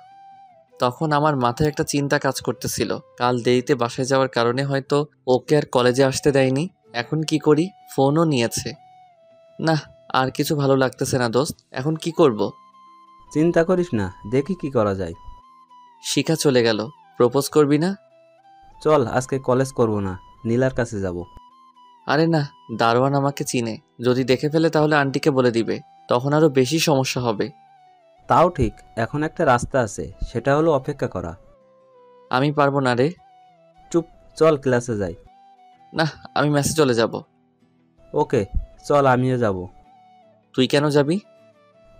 তখন আমার মাথায় একটা চিন্তা কাজ করতেছিল। কাল দেরিতে বাসায় যাওয়ার কারণে হয়তো ওকে আর কলেজে আসতে দেয়নি। এখন কি করি? ফোনও নিয়েছে। না, আর কিছু ভালো লাগতেছে না দোস্ত। এখন কি করব? চিন্তা করিস না, দেখি কি করা যায়। শিখা চলে গেল। প্রপোজ করবি না? চল, আজকে কলেজ করব না, নীলার কাছে যাব। আরে না, দারোয়ান আমাকে চিনে। যদি দেখে ফেলে তাহলে আন্টিকে বলে দিবে। তখন আরো বেশি সমস্যা হবে। তাও ঠিক, এখন একটা রাস্তা আছে, সেটা হলো অপেক্ষা করা। আমি পারবো না রে। চুপ, চল ক্লাসে যাই। না, আমি ম্যাসে চলে যাব। ওকে চল, আমিও যাব। তুই কেন যাবি?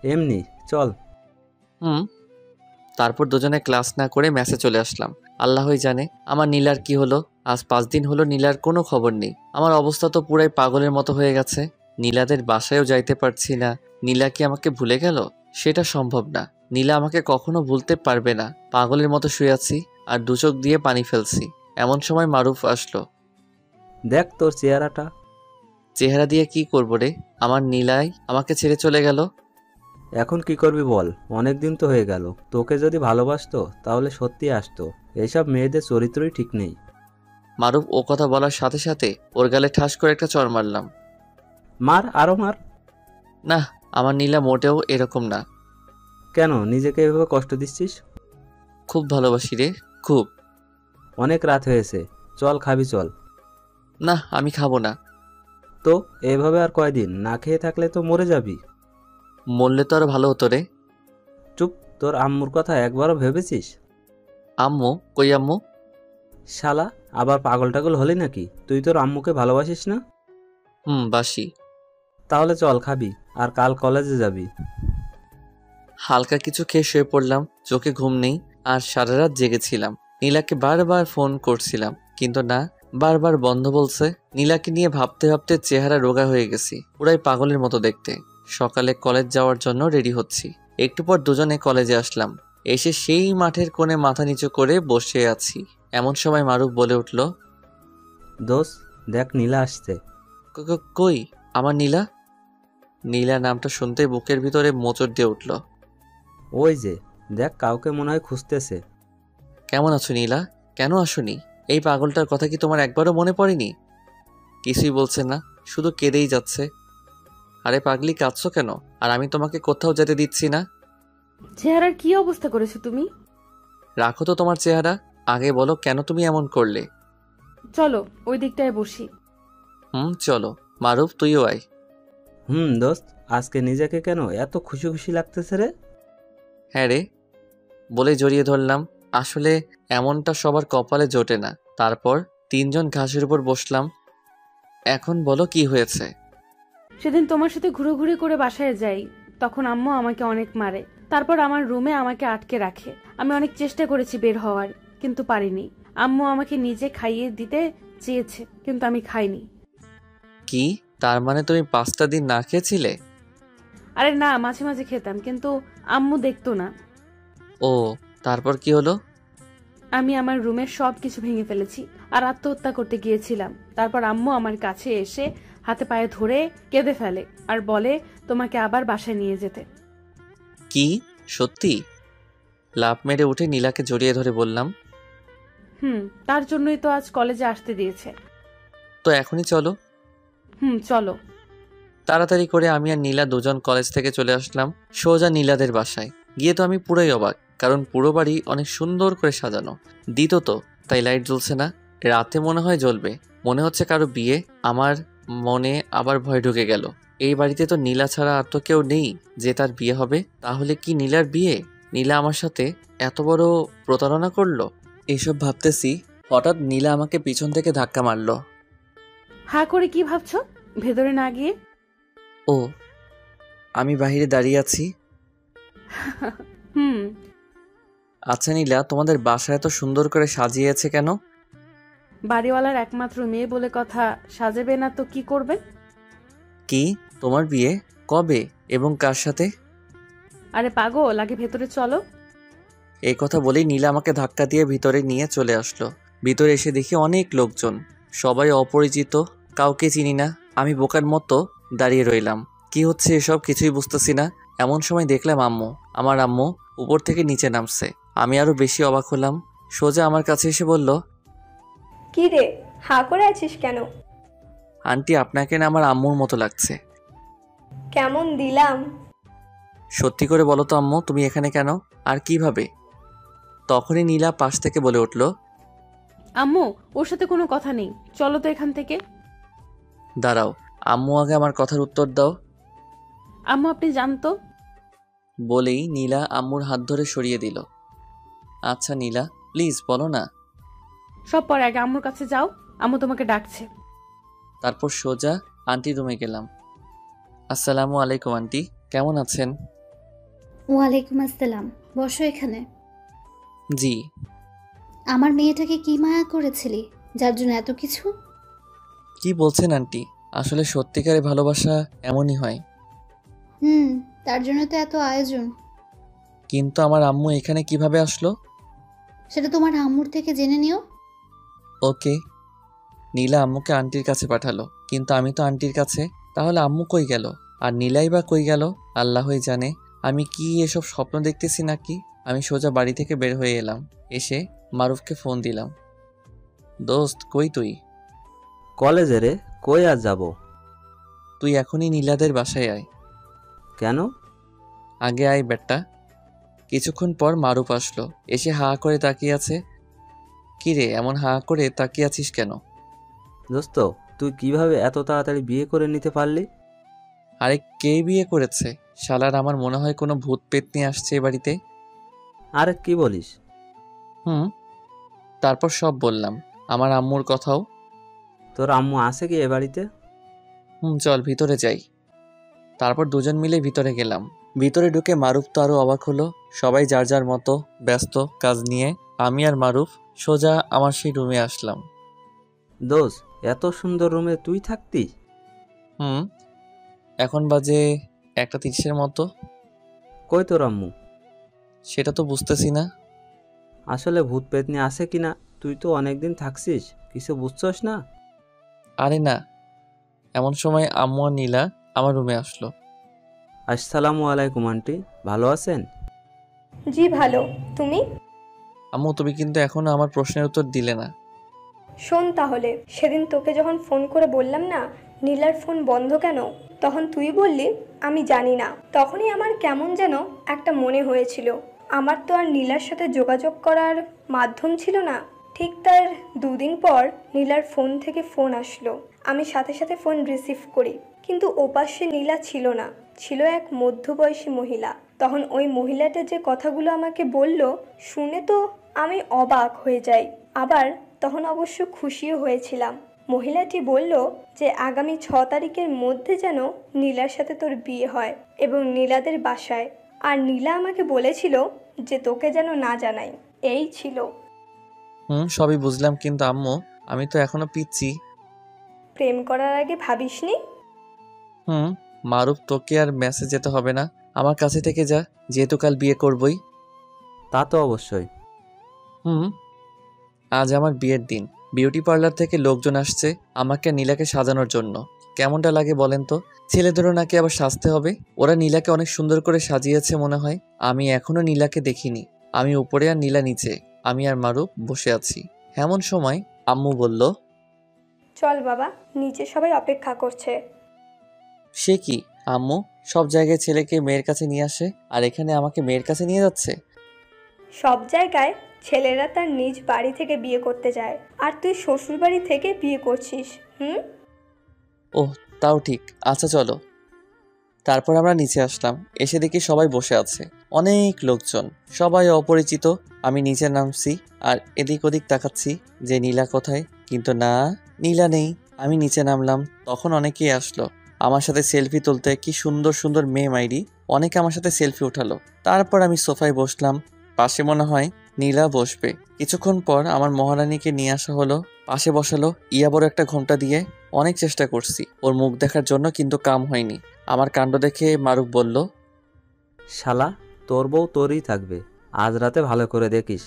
এমনি, চল। তারপর দুজনে ক্লাস না করে ম্যাসে চলে আসলাম। আল্লাহই জানে আমার নীলার কি হলো। আজ 5 দিন হলো নীলার কোনো খবর নেই। আমার অবস্থা তো পুরাই পাগলের মতো হয়ে গেছে। নীলাদের বাসায়ও যাইতে পারছি না। নীলা কি আমাকে ভুলে গেল? সেটা সম্ভব না। নীলা আমাকে কখনো ভুলতে পারবে না। পাগলের মতো শুয়ে আছি আর 2 চোখ দিয়ে পানি ফেলছি। এমন সময় মারুফ আসলো। দেখ তোর চেহারাটা। চেহারা দিয়ে কি করবো রে? আমার নীলাই আমাকে ছেড়ে চলে গেল। এখন কি করবি বল? অনেক দিন তো হয়ে গেল। তোকে যদি ভালোবাসতো তাহলে সত্যি আসতো। এইসব মেয়েদের চরিত্রই ঠিক নেই। মারুফ ও কথা বলার সাথে সাথে ওর গালে ঠাস করে একটা চড় মারলাম। মার, আরো মার। না, আমার নীলা মোটেও এরকম না। কেন নিজেকে এভাবে কষ্ট দিচ্ছিস? খুব ভালোবাসি রে, খুব। অনেক রাত হয়েছে, চল খাবি চল। না, আমি খাবো না। তো এভাবে আর কয়দিন না খেয়ে থাকলে তো মরে যাবি। মরলে তো আরো ভালো হতো রে। চুপ, তোর আম্মুর কথা একবারও ভেবেছিস? আম্মু? কই আম্মু? শালা, আবার পাগল টাগল হলি নাকি? তুই তোর আম্মুকে ভালোবাসিস না? বাসি। তাহলে চল খাবি, আর কাল কলেজে যাবি। হালকা কিছু খেয়ে শুয়ে পড়লাম, চোখে ঘুম নেই, আর সারা রাত জেগেছিলাম। নীলাকে বারবার ফোন করছিলাম, কিন্তু না, বারবার বন্ধ বলছে। নীলাকে নিয়ে ভাবতে ভাবতে চেহারা রোগা হয়ে গেছি, পুরাই পাগলের মতো দেখতে। সকালে কলেজ যাওয়ার জন্য রেডি হচ্ছি। একটু পর দুজনে কলেজে আসলাম। এসে সেই মাঠের কোণে মাথা নিচু করে বসে আছি। এমন সময় মারুফ বলে উঠল, দোস্ত দেখ, নীলা আসছে। কই আমার নীলা? নীলা নামটা শুনতে বুকের ভিতরে মোচড় দিয়ে উঠল। ওই যে দেখ, কাউকে মনে হয় খুঁজতেছে। কেমন আছো নীলা? কেন আসোনি? এই পাগলটার কথা কি তোমার একবারও মনে পড়েনি? কিছুই বলছে না, শুধু কেঁদেই যাচ্ছে। আরে পাগলি, কাঁদছো কেন? আর আমি তোমাকে কোথাও যেতে দিচ্ছি না। চেহারার কি অবস্থা করেছো তুমি? রাখো তো তোমার চেহারা, আগে বলো কেন তুমি এমন করলে। চলো ওই দিকটায় বসি। চলো। মারুফ, তুইও আয়। দোস্ত, আজকে নিজেকে কেন এত খুশি খুশি লাগতেছে রে? হ্যাঁ রে, বলে জড়িয়ে ধরলাম। আসলে এমনটা সবার কপালে জোটে না। তারপর তিনজন ঘাসের উপর বসলাম। এখন বলো কি হয়েছে? সেদিন তোমার সাথে ঘুরে করে বাসায় যাই, তখন আম্মু আমাকে অনেক মারে। তারপর আমার রুমে আমাকে আটকে রাখে। আমি অনেক চেষ্টা করেছি বের হওয়ার, কিন্তু পারিনি। আম্মু আমাকে নিজে খাইয়ে দিতে চেয়েছে, কিন্তু আমি খাইনি। কি, তার মানে তুমি 5টা দিন না খেয়েছিলে? আরে না, মাঝে মাঝে খেতাম, কিন্তু আম্মু দেখতো না। ও, তারপর কি হলো? আমি আমার রুমের সব কিছু ভেঙে ফেলেছি আর আত্মহত্যা করতে গিয়েছিলাম। তারপর আম্মু আমার কাছে এসে হাতে পায়ে ধরে কেঁদে ফেলে আর বলে তোমাকে আবার বাসায় নিয়ে যেতে। কি, সত্যি? লাফ মেরে উঠে নীলাকে জড়িয়ে ধরে বললাম, তার জন্যই তো আজ কলেজে আসতে দিয়েছে। তো এখনই চলো। চলো। তাড়াতাড়ি করে আমি আর নীলা দুজন কলেজ থেকে চলে আসলাম সোজা নীলাদের বাসায়। গিয়ে তো আমি পুরোই অবাক, কারণ পুরো বাড়ি অনেক সুন্দর করে সাজানো। দিত তো, তাই লাইট জ্বলছে না। রাতে মনে হয় জ্বলবে, মনে হচ্ছে কারো বিয়ে। আমার মনে আবার ভয় ঢুকে গেল। এই বাড়িতে তো নীলা ছাড়া আর তো কেউ নেই যে তার বিয়ে হবে। তাহলে কি নীলার বিয়ে? নীলা আমার সাথে এত বড় প্রতারণা করলো? এইসব ভাবতেছি, হঠাৎ নীলা আমাকে পিছন থেকে ধাক্কা মারলো। হা করে কি ভাবছো ভেতরে না গিয়ে? ও, আমি বাহিরে দাঁড়িয়ে আছি। আচ্ছা নীলা, তোমাদের বাসা এত সুন্দর করে সাজিয়েছে কেন? বাড়িওয়ালার একমাত্র মেয়ে বলে কথা, সাজাবে না তো কি করবে? কি, তোমার বিয়ে কবে এবং কার সাথে? আরে পাগল, আগে ভেতরে চলো। এই কথা বলেই নীলা আমাকে ধাক্কা দিয়ে ভিতরে নিয়ে চলে আসলো। ভিতরে এসে দেখি অনেক লোকজন, সবাই অপরিচিত, কাউকে চিনি না। আমি বোকার মতো দাঁড়িয়ে রইলাম। কি হচ্ছে এসব কিছুই বুঝতেছি না। এমন সময় দেখলাম আমার আম্মু উপর থেকে নিচে নামছে। আমি আরো বেশি অবাক হলাম। সোজা আমার কাছে এসে বলল, কি রে, হা করে আছিস কেন? আন্টি, আপনাকে না আমার আম্মুর মতো লাগছে। কেমন দিলাম? সত্যি করে বলো তো আম্মু, তুমি এখানে কেন আর কিভাবে? তখনই নীলা পাশ থেকে বলে উঠল, আম্মু, ওর সাথে কোনো কথা নেই, চলো তো এখান থেকে। দাঁড়াও, আম্মু আগে আমার কথার উত্তর দাও। আম্মু আপনি জানতো? বলেই নীলা আম্মুর হাত ধরে সরিয়ে দিল। আচ্ছা নীলা, প্লিজ বলো না। সব পরে, আগে আম্মুর কাছে যাও, আম্মু তোমাকে ডাকছে। তারপর সোজা আন্টি রুমে গেলাম। আসসালামু আলাইকুম আন্টি, কেমন আছেন? ওয়ালাইকুম আসসালাম, বসো এখানে। জি। আমার মেয়েটাকে কি মায়া করেছিলি যার জন্য এত কিছু? কি বলছেন আন্টি? আসলে সত্যিকারের ভালোবাসা এমনই হয়। তার জন্য তো এত আয়োজন। কিন্তু আমার আম্মু এখানে কিভাবে আসলো? সেটা তোমার আম্মুর থেকে জেনে নিও। ওকে। নীলা আম্মুকে আন্টির কাছে পাঠালো, কিন্তু আমি তো আন্টির কাছে। তাহলে আম্মু কই গেল? আর নীলাই বা কই গেল? আল্লাহই জানে। আমি কি এসব স্বপ্ন দেখতেছি নাকি? আমি সোজা বাড়ি থেকে বের হয়ে এলাম। এসে মারুফকে ফোন দিলাম। দোস্ত, কই তুই? কলেজে রে, কই আর যাব? তুই এখনই নীলাদের বাসায় আয়। কেন? আগে আয় বেটা। কিছুক্ষণ পর মারুফ আসলো, এসে হা করে তাকিয়ে আছে। কি রে, এমন হা করে তাকিয়ে আছিস কেন? দোস্ত, তুই কিভাবে এত তাড়াতাড়ি বিয়ে করে নিতে পারলি? আরে কে বিয়ে করেছে? শালার আমার মনে হয় কোনো ভূত পেত নিয়ে আসছে এ বাড়িতে। আরে কি বলিস? তারপর সব বললাম, আমার আম্মুর কথাও। তোর আম্মু আছে কি এ বাড়িতে? চল ভিতরে যাই। তারপর দুজন মিলে ভিতরে গেলাম। ভিতরে ঢুকে মারুফ তো আরো অবাক হলো। সবাই যার যার মতো ব্যস্ত কাজ নিয়ে। আমি আর মারুফ সোজা আমার সেই রুমে আসলাম। দোষ, এত সুন্দর রুমে তুই থাকতি? এখন বাজে 1:30 মতো। কই তোর আম্মু? সেটা তো বুঝতেছি না। আসলে ভূত পেতনি আছে কিনা, তুই তো অনেকদিন থাকছিস, কিছু বুঝছস না? আরে না, এমন সময় আম্মু আর নীলা আমার রুমে আসলো। আসসালামু আলাইকুম আন্টি, ভালো আছেন? জি ভালো, তুমি? আম্মু তুমি কিন্তু এখনো আমার প্রশ্নের উত্তর দিলে না। শোন তাহলে, সেদিন তোকে যখন ফোন করে বললাম না নীলার ফোন বন্ধ কেন, তখন তুই বললি আমি জানি না। তখনই আমার কেমন যেন একটা মনে হয়েছিল। আমার তো আর নীলার সাথে যোগাযোগ করার মাধ্যম ছিল না। ঠিক তার 2 দিন পর নীলার ফোন থেকে ফোন আসলো। আমি সাথে সাথে ফোন রিসিভ করি, কিন্তু ওপাশে নীলা ছিল না, ছিল এক মধ্যবয়সী মহিলা। তখন ওই মহিলাটা যে কথাগুলো আমাকে বলল, শুনে তো আমি অবাক হয়ে যাই, আবার তখন অবশ্য খুশিও হয়েছিলাম। মহিলাটি বলল যে আগামী 6 তারিখের মধ্যে যেন নীলার সাথে তোর বিয়ে হয় এবং নীলাদের বাসায়। আর নীলা আমাকে বলেছিল যে তোকে যেন না জানাই। এই ছিল। সবই বুঝলাম, কিন্তু আম্মু আমি তো এখনো পিচ্ছি। প্রেম করার আগে ভাবিসনি? মারুফ তোকে আর মেসেজ যেতে হবে না, আমার কাছে থেকে যা, যেহেতু কাল বিয়ে করবই। তা তো অবশ্যই। আজ আমার বিয়ের দিন। বিউটি পার্লার থেকে লোকজন আসছে আমাকে নীলাকে সাজানোর জন্য। কেমনটা লাগে বলেন তো? ছেলেদেরও নাকি আবার সাজতে হবে। ওরা নীলাকে অনেক সুন্দর করে সাজিয়েছে মনে হয়। আমি এখনো নীলাকে দেখিনি। আমি উপরে আর নীলা নিচে, আমি আর মারুফ বসে আছি। এমন সময় আম্মু বলল, চল বাবা, নিচে সবাই অপেক্ষা করছে। সে কি আম্মু, সব জায়গায় ছেলেকে মেয়ের কাছে নিয়ে আসে, আর এখানে আমাকে মেয়ের কাছে নিয়ে যাচ্ছে? সব জায়গায় ছেলেরা তার নিজ বাড়ি থেকে বিয়ে করতে যায়, আর তুই শ্বশুর বাড়ি থেকে বিয়ে করছিস। ওহ তাও ঠিক, আচ্ছা চলো। তারপর আমরা নিচে আসলাম। এসে দেখি সবাই বসে আছে, অনেক লোকজন, সবাই অপরিচিত। আমি নিচে নামছি আর এদিক ওদিক তাকাচ্ছি যে নীলা কোথায়, কিন্তু না, নীলা নেই। আমি নিচে নামলাম, তখন অনেকেই আসলো আমার সাথে সেলফি তুলতে। কি সুন্দর সুন্দর মেয়ে মাইরি, অনেকে আমার সাথে সেলফি উঠালো। তারপর আমি সোফায় বসলাম, পাশে মনে হয় নীলা বসবে। কিছুক্ষণ পর আমার মহারানীকে নিয়ে আসা হলো, পাশে বসালো। ইয়া বড় একটা ঘোমটা দিয়ে অনেক চেষ্টা করছি ওর মুখ দেখার জন্য, কিন্তু কাম হয়নি। আমার কাণ্ড দেখে মারুফ বলল, শালা, তোর বউ তোরই থাকবে, আজ রাতে ভালো করে দেখিস।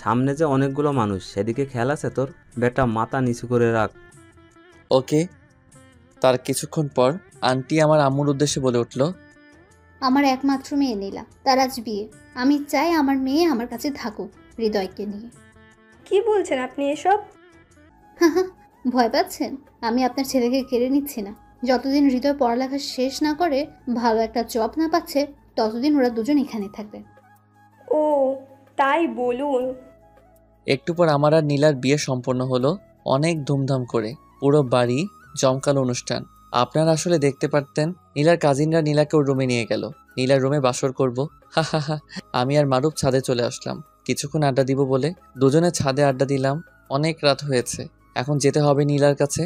সামনে যে অনেকগুলো মানুষ, সেদিকে খেয়াল আছে তোর? বেটা মাথা নিচু করে রাখ। ওকে। তার কিছুক্ষণ পর আন্টি আমার আম্মুর উদ্দেশ্যে বলে উঠল, আমার একমাত্র মেয়ে নীলা, তার আজ বিয়ে। আমি চাই আমার মেয়ে আমার কাছে থাকুক হৃদয়কে নিয়ে। কি বলছেন আপনি এসব? ভয় পাচ্ছেন? আমি আপনার ছেলেকে কেড়ে নিচ্ছি না। যতদিন হৃদয় পড়ালেখা শেষ না করে, ভালো একটা জব না পাচ্ছে, ততদিন ওরা দুজন এখানে থাকবে। ও তাই বলুন। একটু পর আমার আর নীলার বিয়ে সম্পন্ন হলো, অনেক ধুমধাম করে। পুরো বাড়ি জমকালো অনুষ্ঠান। আপনারা আসলে দেখতে পারতেন। নীলার কাজিনরা নীলাকে ওর রুমে নিয়ে গেল, নীলার রুমে বাসর করব। হা। আমি আর মারুফ ছাদে চলে আসলাম কিছুক্ষণ আড্ডা দিব বলে। দুজনে ছাদে আড্ডা দিলাম। অনেক রাত হয়েছে, এখন যেতে হবে নীলার কাছে।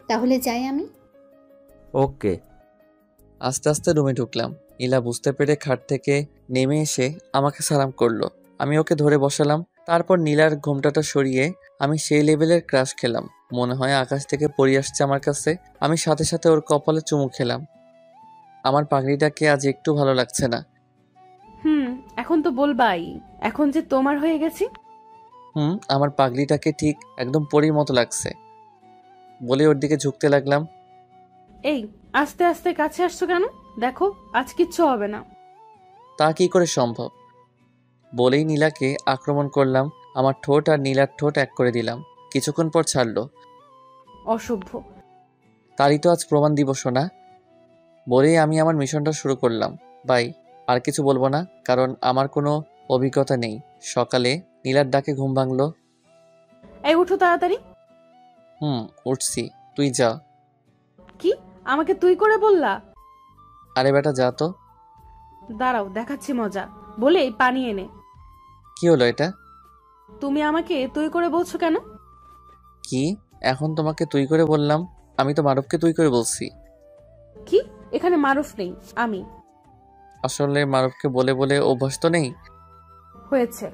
তাহলে যাই আমি। ওকে। আস্তে আস্তে রুমে ঢুকলাম। নীলা বুঝতে পেরে খাট থেকে নেমে এসে আমাকে সালাম করলো। আমি ওকে ধরে বসালাম। তারপর নীলার ঘোমটাটা সরিয়ে আমি সেই লেভেলের ক্রাশ খেলাম, মনে হয় আকাশ থেকে পড়ে আসছে আমার কাছে। আমি সাথে সাথে ওর কপালে চুমু খেলাম। আমার পাগড়িটাকে আজ একটু ভালো লাগছে না। এখন তো বলবাই, এখন যে তোমার হয়ে গেছি। আমার পাগড়িটাকে ঠিক একদম পরীর মতো লাগছে বলে ওর দিকে ঝুঁকতে লাগলাম। এই আস্তে আস্তে কাছে আসছো কেন? দেখো আজ কিচ্ছু হবে না। তা কি করে সম্ভব? বলেই নীলাকে আক্রমণ করলাম। আমার ঠোঁট আর নীলার ঠোঁট এক করে দিলাম। কিছুক্ষণ পর ছাড়লো। অসভ্য। তারই তো আজ প্রমাণ দিব শোনা। বলেই আমি আমার মিশনটা শুরু করলাম। বাই। আর কিছু বলবো না, কারণ আমার কোনো অভিজ্ঞতা নেই। সকালে নীলার ডাকে ঘুম ভাঙলো। এই উঠো তাড়াতাড়ি। উঠছি, তুই যা। কি আমাকে তুই করে বললা? আরে বেটা যা তো। দাঁড়াও দেখাচ্ছি মজা, বলে এই পানি এনে। কি হলো এটা? তুমি আমাকে তুই করে বলছো কেন? কি এখন তোমাকে তুই করে বললাম? আমি তো মারুফকে তুই করে বলছি। কি এখানে মারুফ নেই, আমি। আসলে মারুফকে বলে বলে অভ্যাস তো নেই। হয়েছে।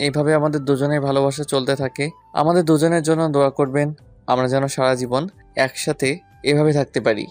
এইভাবে আমাদের দুজনের ভালোবাসা চলতে থাকে। আমাদের দুজনের জন্য দোয়া করবেন, আমরা যেন সারা জীবন একসাথে এভাবে থাকতে পারি।